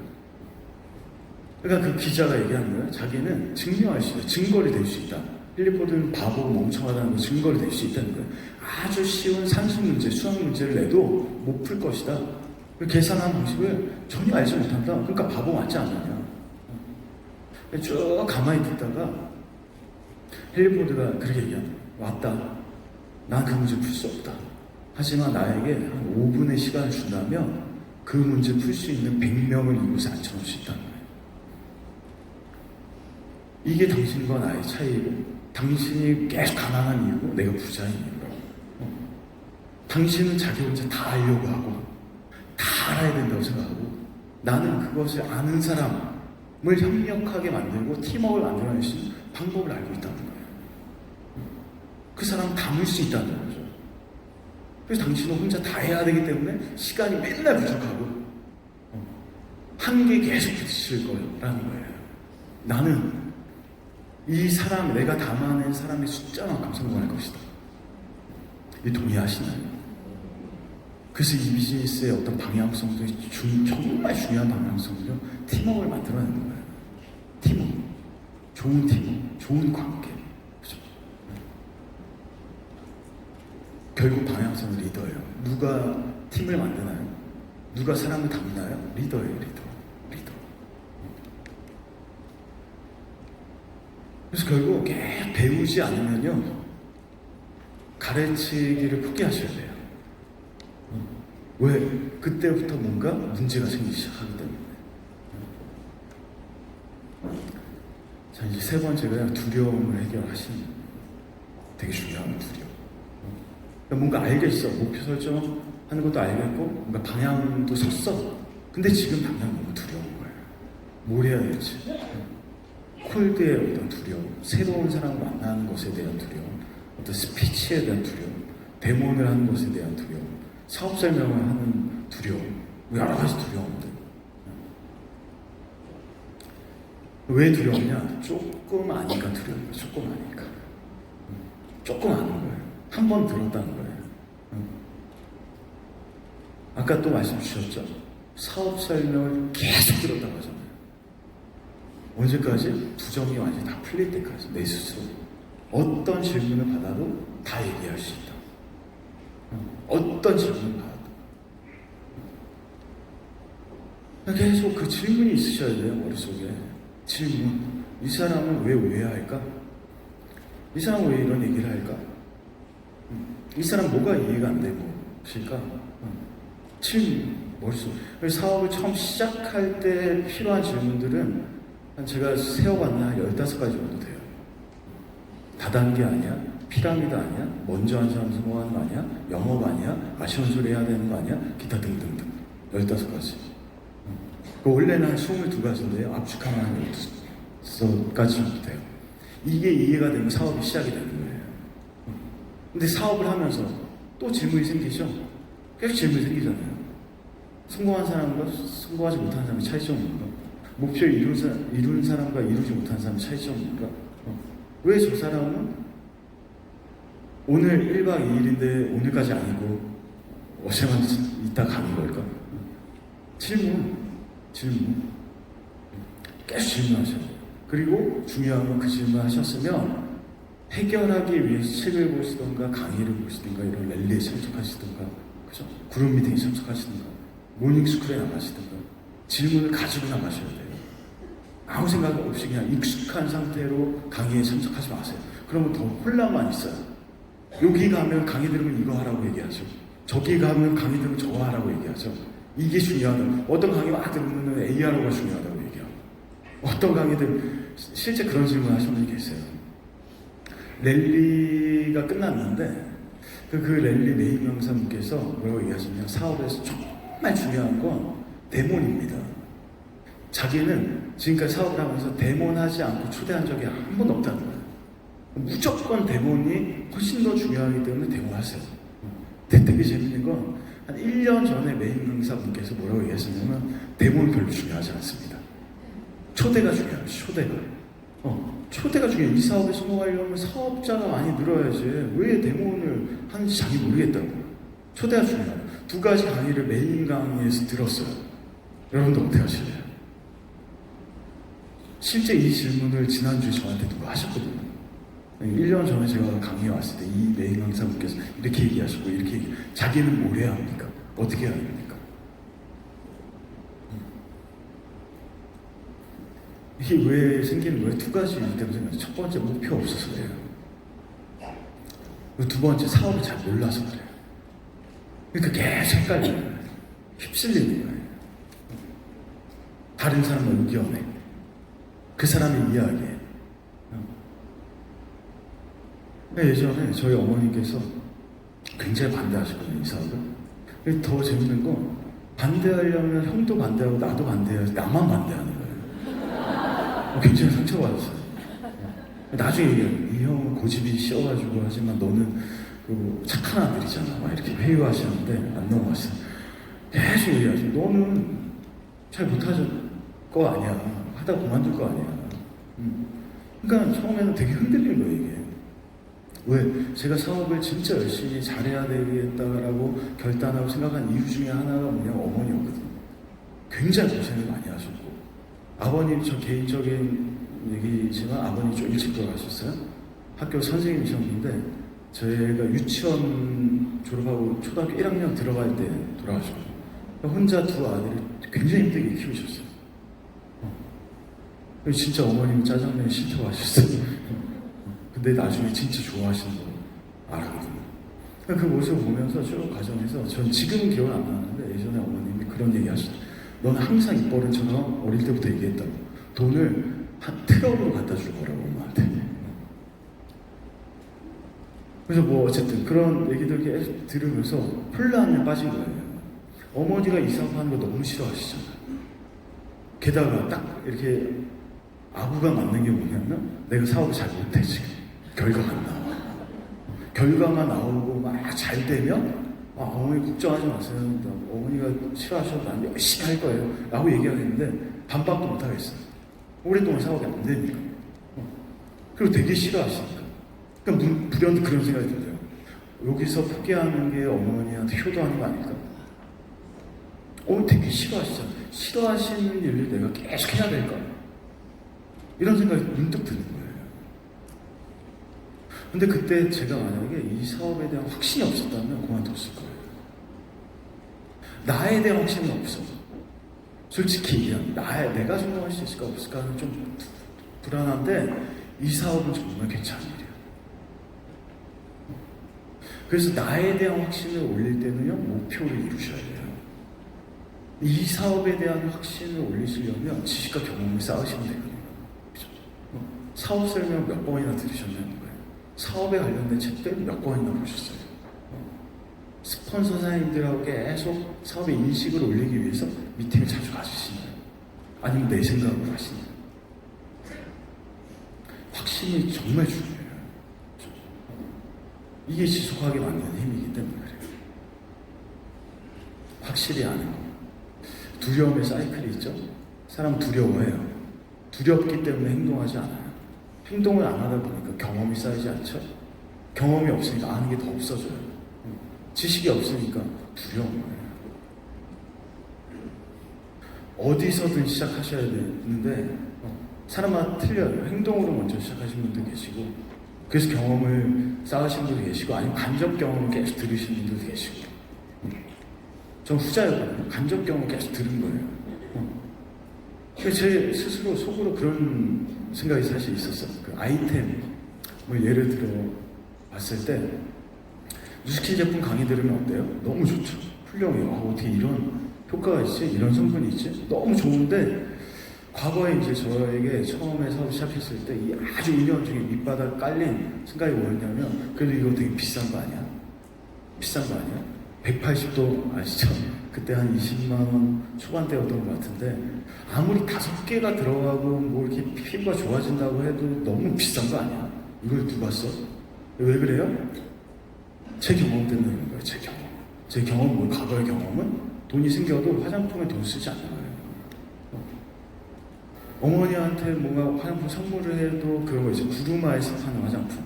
그러니까 그 기자가 얘기하는 거예요. 자기는 증명할 수 있다. 증거를 댈 수 있다. 헨리 포드는 바보 멍청하다는 거 증거를 댈 수 있다는 거예요. 아주 쉬운 산수 문제, 수학 문제를 내도 못 풀 것이다. 계산하는 방식을 전혀 알지 못한다. 그러니까 바보 맞지 않느냐. 쭉 가만히 듣다가 헨리 포드가 그렇게 얘기한다. 왔다. 난 그 문제 풀 수 없다. 하지만 나에게 한 5분의 시간을 준다면 그 문제 풀 수 있는 100명을 이곳에 앉혀놓을 수 있다는 거예요. 이게 당신과 나의 차이고, 당신이 계속 가난한 이유고 내가 부자인 이유라고. 당신은 자기 혼자 다 알려고 하고 다 알아야 된다고 생각하고, 나는 그것을 아는 사람을 협력하게 만들고 팀워크를 만들어낼 수 있는 방법을 알고 있다는 거예요. 그 사람은 담을 수 있다는 거죠. 그래서 당신은 혼자 다 해야 되기 때문에 시간이 맨날 부족하고 한계에 계속 부딪힐 거라는 거예요. 나는 이 사람, 내가 담아낸 사람의 숫자만큼 성공할 것이다. 이 동의하시나요? 그래서 이 비즈니스의 어떤 방향성도 정말 중요한 방향성이죠. 팀워크를 만들어내는 거예요. 팀워크. 좋은 팀워크, 좋은 관계. 그죠? 결국 방향성은 리더예요. 누가 팀을 만드나요? 누가 사람을 담나요? 리더예요, 리더. 그래서 결국 계속 배우지 않으면요, 가르치기를 포기하셔야 돼요. 왜? 그때부터 뭔가 문제가 생기기 시작하기 때문에. 자, 이제 세 번째가 두려움을 해결하시는, 되게 중요한 두려움. 그러니까 뭔가 알겠어. 목표 설정하는 것도 알겠고, 뭔가 방향도 섰어. 근데 지금 당장 너무 두려운 거예요. 뭘 해야 될지. 콜드의 어떤 두려움, 새로운 사람을 만나는 것에 대한 두려움, 어떤 스피치에 대한 두려움, 데모를 하는 것에 대한 두려움, 사업 설명을 하는 두려움, 여러 가지 두려움들. 왜 두려우냐? 조금 아니까 두려운 거예요. 조금 아니까. 조금 아는 거예요. 한 번 들었다는 거예요. 아까 또 말씀 주셨죠? 사업 설명을 계속 들었다고 하잖아요. 언제까지? 부정이 완전히 다 풀릴 때까지. 내 스스로 어떤 질문을 받아도 다 얘기할 수 있다. 어떤 질문을 받아도 계속 그 질문이 있으셔야 돼요. 머릿속에 질문. 이 사람은 왜 오해할까? 이 사람은 왜 이런 얘기를 할까? 이 사람 뭐가 이해가 안 되고 실까? 질문. 머릿속. 사업을 처음 시작할 때 필요한 질문들은 제가 세어봤나 한 15가지 정도 돼요. 다단계 아니야? 피라미드 아니야? 먼저 한 사람 성공하는 거 아니야? 영업 아니야? 아쉬운 소리 해야 되는 거 아니야? 기타 등등등. 15가지. 원래는 한 22가지인데요. 압축하면 한 12가지 정도 돼요. 이게 이해가 되면 사업이 시작이 되는 거예요. 근데 사업을 하면서 또 질문이 생기죠? 계속 질문이 생기잖아요. 성공한 사람과 성공하지 못한 사람의 차이점은 뭔가? 목표를 이룬 사람과 이루지 못한 사람의 차이점은 뭔가? 왜 저 사람은 오늘 1박 2일인데 오늘까지 아니고 어제만 있다 가는 걸까? 질문. 계속 질문하셔야 돼요. 그리고 중요한 건 그 질문 하셨으면 해결하기 위해서 책을 보시던가 강의를 보시던가 이런 랠리에 참석하시던가, 그죠? 그룹 미팅에 참석하시던가 모닝스쿨에 나가시던가 질문을 가지고 나가셔야 돼요. 아무 생각 없이 그냥 익숙한 상태로 강의에 참석하지 마세요. 그러면 더 혼란만 있어요. 여기 가면 강의 들으면 이거 하라고 얘기하죠. 저기 가면 강의 들으면 저거 하라고 얘기하죠. 이게 중요하다. 어떤 강의 막 들으면 ARO가 중요하다고 얘기하고, 어떤 강의들 실제 그런 질문 하신 분이 계세요. 랠리가 끝났는데 그 랠리 메인 강사분께서 뭐라고 얘기하시냐면 사업에서 정말 중요한 건 데몬입니다. 자기는 지금까지 사업을 하면서 데몬하지 않고 초대한 적이 한 번도 없다는 거예요. 무조건 데몬이 훨씬 더 중요하기 때문에 데몬하세요. 되게 재밌는 건 한 1년 전에 메인 강사분께서 뭐라고 얘기하셨냐면 데몬은 별로 중요하지 않습니다. 초대가 중요해요. 초대가 중요해요. 이 사업에 성공하려면 사업자가 많이 늘어야지 왜 데몬을 하는지 자기 모르겠다고. 초대가 중요해요. 2가지 강의를 메인 강의에서 들었어요. 여러분도 어떻게 하실래요? 실제 이 질문을 지난주에 저한테 누가 하셨거든요. 1년 전에 제가 강의에 왔을 때 이 메인 강사분께서 이렇게 얘기하시고 이렇게 자기는 뭘 해야 합니까? 어떻게 해야 됩니까? 이게 왜 생기는 거예요? 2가지 이유 때문에 생겨요. 첫 번째 목표 없어서 그래요. 2번째 사업을 잘 몰라서 그래요. 그러니까 계속 헷갈리는 거예요. 휩쓸리는 거예요. 다른 사람을 의견해. 그 사람의 이야기에. 예전에 저희 어머니께서 굉장히 반대하셨거든요, 이 사업을. 더 재밌는 건 반대하려면 형도 반대하고 나도 반대해야지 나만 반대하는 거예요. 굉장히 상처받았어요. 나중에 이 형은 고집이 씌어가지고 하지만 너는 그 착한 아들이잖아. 막 이렇게 회유하시는데 안 넘어갔어요. 계속 얘기하죠. 너는 잘 못하실 거 아니야. 하다 그만둘 거 아니야. 그러니까 처음에는 되게 흔들린 거예요, 이게. 왜? 제가 사업을 진짜 열심히 잘해야 되겠다라고 결단하고 생각한 이유 중에 하나가 뭐냐면 어머니였거든요. 굉장히 고생을 많이 하셨고, 아버님, 저 개인적인 얘기지만 아버님 좀 일찍 돌아가셨어요. 학교 선생님이셨는데 저희가 유치원 졸업하고 초등학교 1학년 들어갈 때 돌아가셨고, 혼자 2 아들을 굉장히 힘들게 키우셨어요. 진짜 어머님 짜장면 싫다고 하셨어요. 근데 나중에 진짜 좋아하시는 거 알거든요. 그 모습을 보면서 쭉 과정에서 전 지금은 기억 안 나는데 예전에 어머님이 그런 얘기 하시죠. 너는 항상 입버릇처럼 어릴 때부터 얘기했다고. 돈을 한 트럭으로 갖다 줄 거라고 엄마한테. 그래서 뭐 어쨌든 그런 얘기들 계속 들으면서 혼란에 빠진 거예요. 어머니가 이 사업하는 거 너무 싫어하시잖아요. 게다가 딱 이렇게 아구가 맞는 게 뭐냐면 내가 사업을 잘 못해 지금. 결과가 안 나와. 결과가 나오고 막 잘 되면 어머니 걱정하지 마세요. 어머니가 싫어하셔도 난 열심히 할 거예요. 라고 얘기하겠는데 반박도 못 하겠어요. 오랫동안 사업이 안 되니까. 그리고 되게 싫어하시니까. 그러니까 불현듯 그런 생각이 들어요. 여기서 포기하는 게 어머니한테 효도하는 거 아닐까? 되게 싫어하시잖아요. 싫어하시는 일을 내가 계속 해야 될까? 이런 생각이 문득 드는 거예요. 근데 그때 제가 만약에 이 사업에 대한 확신이 없었다면 그만뒀을 거예요. 나에 대한 확신은 없어. 솔직히 얘기하면 내가 성공할 수 있을까 없을까는 좀 불안한데 이 사업은 정말 괜찮은 일이에요. 그래서 나에 대한 확신을 올릴 때는요, 목표를 이루셔야 돼요. 이 사업에 대한 확신을 올리시려면 지식과 경험을 쌓으시면 되거든요. 사업 설명 몇 번이나 들으셨냐는 거예요. 사업에 관련된 책들 몇 권이나 보셨어요. 스폰서 사장님들하고 계속 사업의 인식을 올리기 위해서 미팅을 자주 가주시나요? 아니면 내 생각으로 하시나요? 확신이 정말 중요해요. 이게 지속하게 만드는 힘이기 때문에 그래요. 확실히 아는 거. 두려움의 사이클이 있죠. 사람은 두려워해요. 두렵기 때문에 행동하지 않아요. 행동을 안 하다 보니까 경험이 쌓이지 않죠. 경험이 없으니까 아는 게 더 없어져요. 지식이 없으니까 두려운 거예요. 어디서든 시작하셔야 되는데 사람마다 틀려요. 행동으로 먼저 시작하신 분도 계시고, 그래서 경험을 쌓으신 분도 계시고, 아니면 간접 경험을 계속 들으신 분도 계시고. 전 후자였거든요. 간접 경험을 계속 들은 거예요. 제 스스로 속으로 그런 생각이 사실 있었어요. 그 아이템, 뭐 예를 들어 봤을 때 뉴스킨 제품 강의 들으면 어때요? 너무 좋죠. 훌륭해요. 어떻게 이런 효과가 있지? 이런 성분이 있지? 너무 좋은데 과거에 이제 저에게 처음에 사업 시작했을 때 이 아주 운영중에 밑바닥 깔린 생각이 뭐였냐면, 그래도 이거 되게 비싼 거 아니야? 비싼 거 아니야? 180도 아시죠? 그때 한 20만 원 초반대였던 것 같은데, 아무리 5개가 들어가고 뭐 이렇게 피부가 좋아진다고 해도 너무 비싼 거 아니야? 이걸 누가 써? 왜 그래요? 제 경험 때문에 그런 거예요. 제 경험. 제 경험, 뭐 과거의 경험은 돈이 생겨도 화장품에 돈 쓰지 않는 거예요. 어머니한테 뭔가 화장품 선물을 해도 그런 거 있어요. 구루마에서 파는 화장품.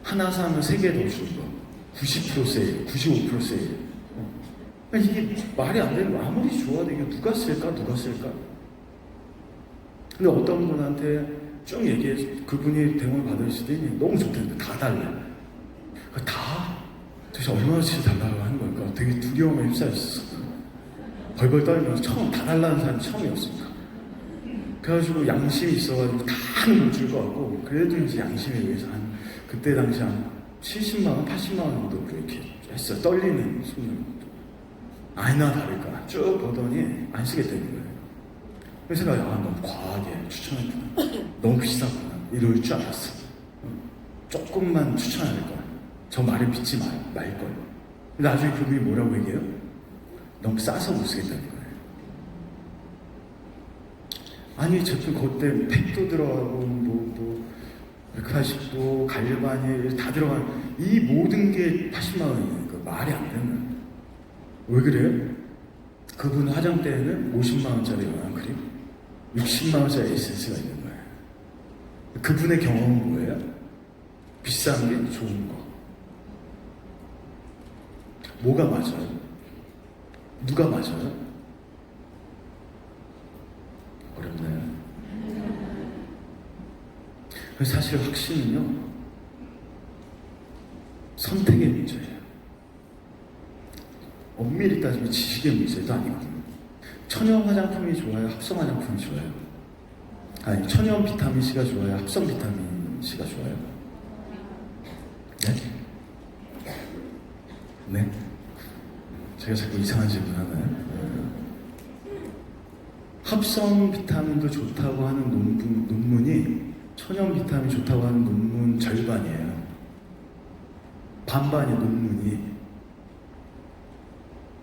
하나 사면 3개 더 주는 거. 90% 세일, 95% 세일. 이게 말이 안 되는 거. 아무리 좋아도 이게 누가 쓸까? 누가 쓸까? 근데 어떤 분한테 쭉 얘기해서 그분이 대응을 받으실 때 너무 좋다는데 다 달라. 다? 도대체 얼마나치 달라고 하는 걸까? 되게 두려움에 휩싸였어. 벌벌 떨면서 처음 다 달라는 사람이 처음이었습니다. 그래가지고 양심이 있어가지고 다는 못 줄 것 같고, 그래도 이제 양심에 의해서 한 그때 당시 한 70만 원, 80만 원 정도 그렇게 했어요. 떨리는 손으로. 아니나 다를까 쭉 보더니 안 쓰겠다는 거예요. 그래서 생각이, 너무 과하게 추천했구나. 너무 비싸구나. 이럴 줄 알았어. 조금만 추천할 걸. 저 말을 믿지 말걸. 나중에 그분이 뭐라고 얘기해요? 너무 싸서 못 쓰겠다는 거예요. 아니, 제품 그때 팩도 들어가고 180도 갈바니 다 들어가는, 이 모든 게 80만 원이니까 말이 안 되는 거예요. 왜 그래요? 그분 화장대에는 50만 원짜리 영양크림, 60만 원짜리 에센스가 있는 거예요. 그분의 경험은 뭐예요? 비싼 게 좋은 거. 뭐가 맞아요? 누가 맞아요? 어렵나요? 그래서 사실 확신은요, 선택의 문제예요. 엄밀히 따지면 지식의 문제도 아니거든요. 천연 화장품이 좋아요? 합성 화장품이 좋아요? 아니, 천연 비타민 C가 좋아요? 합성 비타민 C가 좋아요? 네? 네? 제가 자꾸 이상한 질문 하나요? 합성 비타민도 좋다고 하는 논문이 천연 비타민 좋다고 하는 논문 절반이에요. 반반이 논문이.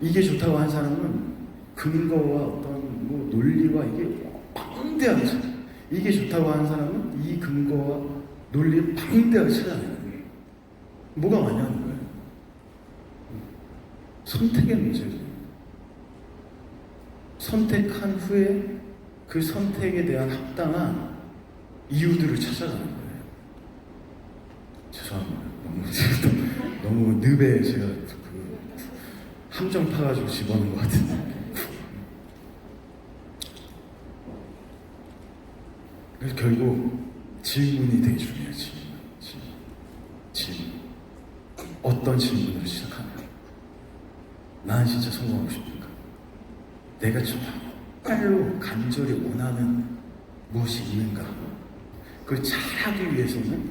이게 좋다고 하는 사람은 근거와 어떤 뭐 논리와 이게 방대하게, 이게 좋다고 하는 사람은 이 근거와 논리를 방대하게 찾아내는 거예요. 뭐가 많냐는 거예요. 선택의 문제죠. 선택한 후에 그 선택에 대한 합당한 이유들을 찾아가는 거예요. 죄송합니다. 너무 늪에 제가 그 함정 파가지고 집어넣은 것 같은데. 그래서 결국 질문이 되게 중요해요. 질문. 어떤 질문으로 시작하냐. 나는 진짜 성공하고 싶은가? 내가 정말로 간절히 원하는 무엇이 있는가? 그걸 잘하기 위해서는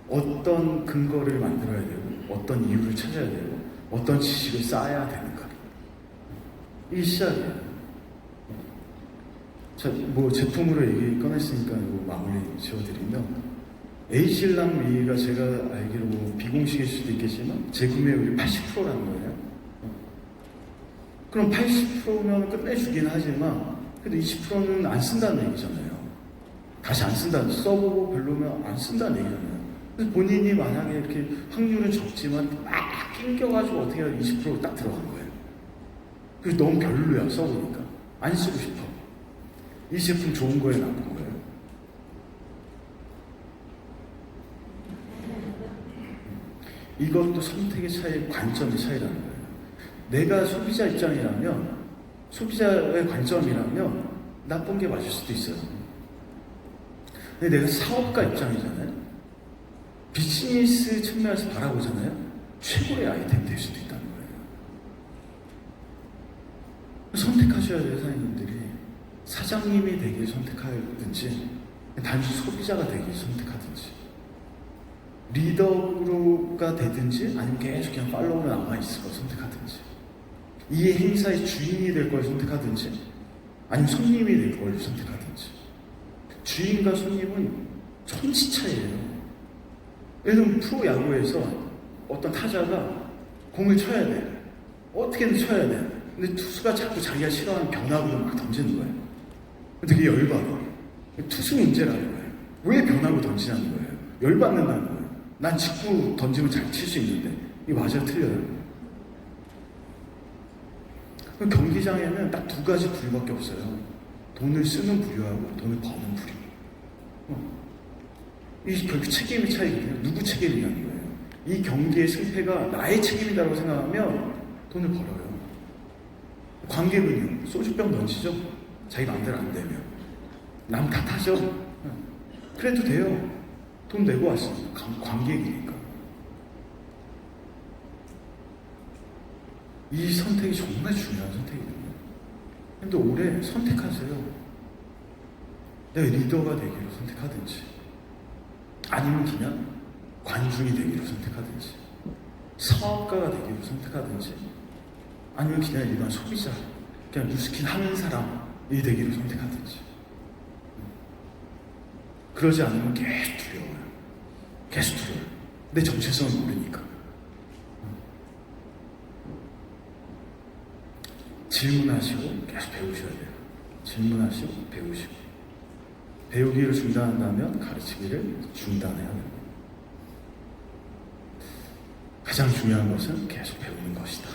어떤 근거를 만들어야 되고, 어떤 이유를 찾아야 되고, 어떤 지식을 쌓아야 되는가? 이게 시작이에요. 자, 뭐 제품으로 얘기 꺼냈으니까 이거 마무리 지어드리면, 에이실랑 미가 제가 알기로 뭐 비공식일 수도 있겠지만 재구매율이 80%라는 거예요. 그럼 80%면 끝내주긴 하지만 그래도 20%는 안 쓴다는 얘기잖아요. 다시 안 쓴다는, 써보고 별로면 안 쓴다는 얘기잖아요. 그래서 본인이 만약에 이렇게 확률은 적지만 막 낑겨가지고 어떻게 해야 20%딱 들어간 거예요. 그래서 너무 별로야, 써보니까. 안 쓰고 싶어. 이 제품 좋은 거에 나쁜 거예요. 이것도 선택의 차이, 관점의 차이라는 거예요. 내가 소비자 입장이라면, 소비자의 관점이라면 나쁜 게 맞을 수도 있어요. 근데 내가 사업가 입장이잖아요. 비즈니스 측면에서 바라보잖아요. 최고의 아이템 될 수도 있다는 거예요. 선택하셔야 돼요, 사장님들이. 사장님이 되길 선택하든지, 단순 소비자가 되길 선택하든지, 리더가 되든지, 아니면 계속 그냥 팔로우로 남아있을 걸 선택하든지, 이 행사의 주인이 될 걸 선택하든지, 아니면 손님이 뭘 선택하든지. 주인과 손님은 천지차이예요. 예를 들면 프로야구에서 어떤 타자가 공을 쳐야 돼. 어떻게든 쳐야 돼. 근데 투수가 자꾸 자기가 싫어하는 변화구를 막 던지는 거예요. 되게 열받아. 투수 문제라는 거예요. 왜 변화구 던지냐는 거예요. 열받는다는 거예요. 난 직구 던지면 잘 칠 수 있는데 이거 맞아요, 틀려요? 경기장에는 딱 두 가지 부류밖에 없어요. 돈을 쓰는 부류하고 돈을 버는 부류. 이 결국 책임의 차이거든요. 누구 책임이냐는 거예요. 이 경기의 승패가 나의 책임이라고 생각하면 돈을 벌어요. 관객은요, 소주병 던지죠? 자기 마음대로 안 되면. 남 탓하죠? 그래도 돼요. 돈 내고 왔으니까. 관객이니까. 이 선택이 정말 중요한 선택이거든요. 근데 올해 선택하세요. 내가 리더가 되기로 선택하든지, 아니면 그냥 관중이 되기로 선택하든지, 사업가가 되기로 선택하든지, 아니면 그냥 일반 소비자, 그냥 뉴스킨 하는 사람이 되기로 선택하든지. 그러지 않으면 계속 두려워요. 계속 두려워요. 내 정체성을 모르니까. 질문하시고 계속 배우셔야 돼요. 질문하시고 배우시고. 배우기를 중단한다면 가르치기를 중단해야 됩니다. 가장 중요한 것은 계속 배우는 것이다.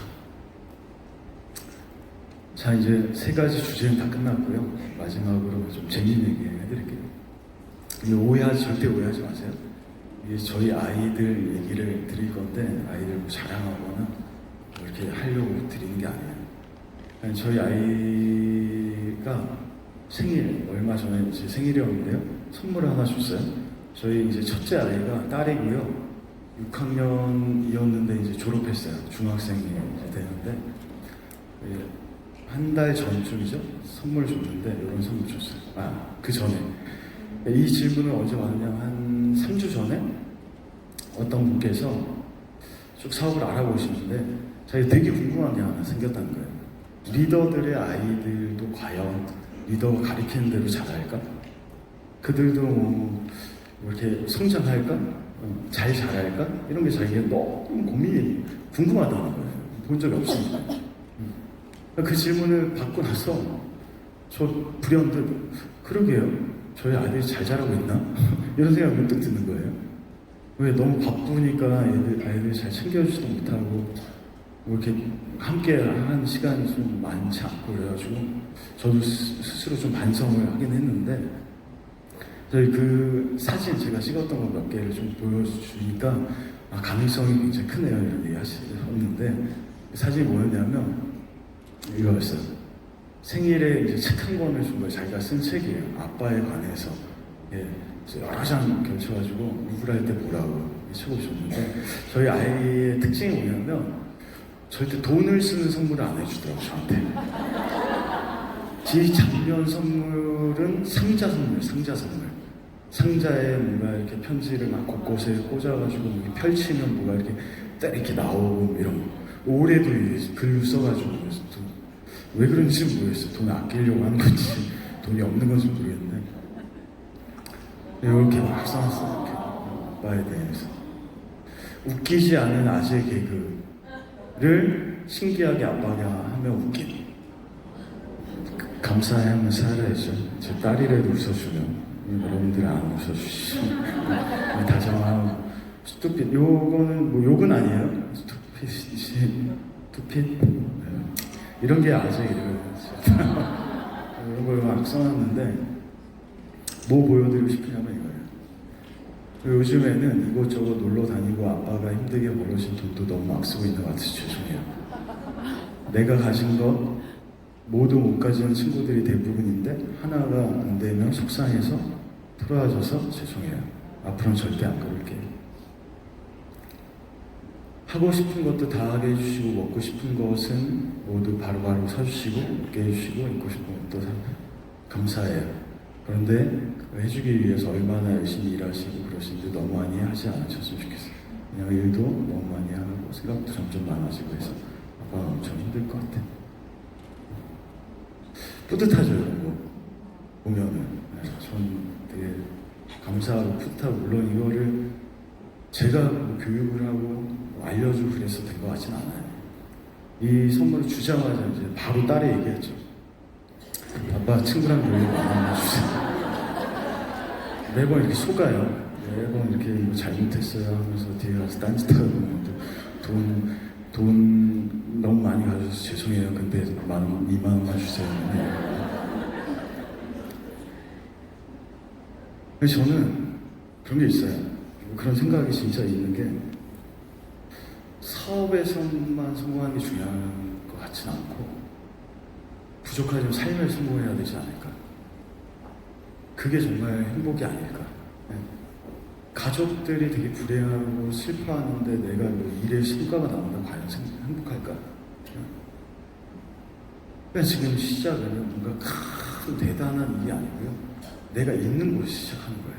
자, 이제 세 가지 주제는 다 끝났고요. 마지막으로 좀 재미있는 얘기 해드릴게요. 절대 오해하지 마세요. 이게 저희 아이들 얘기를 드릴 건데, 아이들 뭐 자랑하거나 뭐 이렇게 하려고 드리는 게 아니에요. 저희 아이가 얼마 전에 제 생일이었는데요. 선물을 하나 줬어요. 저희 이제 첫째 아이가 딸이고요. 6학년이었는데 이제 졸업했어요. 중학생이 이제 되는데, 한 달 전쯤이죠. 선물 줬는데, 이런 선물 줬어요. 그 전에. 이 질문을 언제 받았냐면, 한 3주 전에 어떤 분께서 쭉 사업을 알아보시는데, 자기가 되게 궁금한 게 하나 생겼다는 거예요. 리더들의 아이들도 과연 리더가 가리키는 대로 잘할까? 그들도 뭐 이렇게 성장할까? 잘 자랄까? 이런 게 자기가 너무 고민이 궁금하다는 거예요. 본 적이 없으니까. 그 질문을 받고 나서 저 불현듯 그러게요. 저희 아이들이 잘 자라고 있나? 이런 생각이 문득 드는 거예요. 왜 너무 바쁘니까 아이들 잘 챙겨주지도 못하고 뭐 이렇게 함께 한 시간이 좀 많지 않고 그래가지고 저도 스스로 좀 반성을 하긴 했는데, 저희 그 사진 제가 찍었던 거 몇 개를 좀 보여주니까 가능성이 굉장히 크네요 이런 얘기 하셨는데, 그 사진이 뭐였냐면 이거였어요. 생일에 이제 책 한 권을 준 거예요. 자기가 쓴 책이에요. 아빠에 관해서. 여러 장 결쳐가지고 우울할 때 뭐라고 적어줬는데, 저희 아이의 특징이 뭐냐면 절대 돈을 쓰는 선물을 안 해주더라고요, 저한테. 제 작년 선물은 상자 선물. 상자에 뭔가 이렇게 편지를 막 곳곳에 꽂아가지고 펼치면 뭐가 이렇게 나오고 이런 거. 올해도 글 써가지고 왜 그런지 모르겠어요. 돈 아끼려고 하는 건지 돈이 없는 건지 모르겠는데 이렇게 막 써놨어요. 이렇게 아빠에 대해서. 웃기지 않은 아재 개그를 신기하게 아빠가 하면 웃긴. 감사해 하면 살아야죠. 제 딸이라도 웃어주면 여러분들 안 웃어주시죠. 다정하고 스투핏. 요거는 뭐 욕은 아니에요. 스투핏 이런 게 아재 개그예요. 이런 걸 막 써놨는데 뭐 보여드리고 싶으냐면 이거예요. 요즘에는 이곳저곳 놀러 다니고 아빠가 힘들게 벌어진 돈도 너무 막 쓰고 있는 것 같아서 죄송해요. 내가 가진 것 모두 못 가지는 친구들이 대부분인데 하나가 안 되면 속상해서 풀어져서 죄송해요. 앞으로는 절대 안 그럴게요. 하고 싶은 것도 다 하게 해주시고 먹고 싶은 것은 모두 바로바로 사주시고 먹게 해주시고 입고 싶은 것도 감사해요. 그런데 해주기 위해서 얼마나 열심히 일하시고 그러시는데 너무 많이 하지 않으셨으면 좋겠어요. 그냥 일도 너무 많이 하고 생각도 점점 많아지고 해서 아빠는 엄청 힘들 것 같아요. 뿌듯하죠, 이런 거 보면은. 네, 전 되게 감사하고 뿌듯하고, 물론 이거를 제가 뭐 교육을 하고 뭐 알려주고 그래서 된 것 같진 않아요. 이 선물을 주자마자 이제 바로 딸이 얘기했죠. 아빠 친구랑 놀러 만나주세요. 매번 이렇게 속아요. 매번 이렇게 뭐 잘못했어요 하면서 뒤에 가서 딴짓하고 돈 너무 많이 가져서 죄송해요. 근데 2만 원만 주세요. 그래서 저는 그런 게 있어요. 그런 생각이 진짜 있는 게, 사업에서만 성공하는 게 중요한 것 같진 않고 부족하지만 삶에 성공해야 되지 않을까. 그게 정말 행복이 아닐까. 네. 가족들이 되게 불행하고 슬퍼하는데 내가 뭐 일의 성과가 나온다면 과연 행복할까? 그냥 지금 시작은 뭔가 큰 대단한 일이 아니고요, 내가 있는 곳에 시작하는 거예요.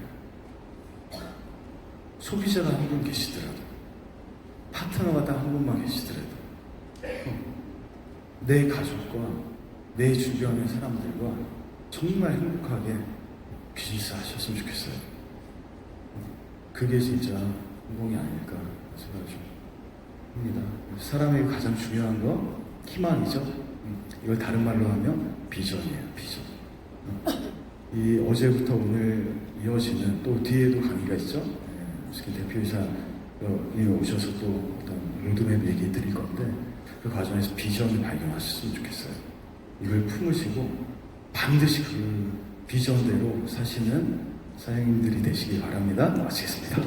소비자가 한 분 계시더라도, 파트너가 딱 한 분만 계시더라도, 내 가족과 내 주변의 사람들과 정말 행복하게 비즈니스 하셨으면 좋겠어요. 그게 진짜 행복이 아닐까 생각을 좀 합니다. 사람에게 가장 중요한 거 희망이죠. 이걸 다른 말로 하면 비전이에요. 비전. 이 어제부터 오늘 이어지는, 또 뒤에도 강의가 있죠. 스킨 대표이사님이 오셔서 또 어떤 로드맵 얘기 드릴 건데, 그 과정에서 비전을 발견하셨으면 좋겠어요. 이걸 품으시고 반드시 그 비전대로 사시는 사장님들이 되시기 바랍니다. 마치겠습니다.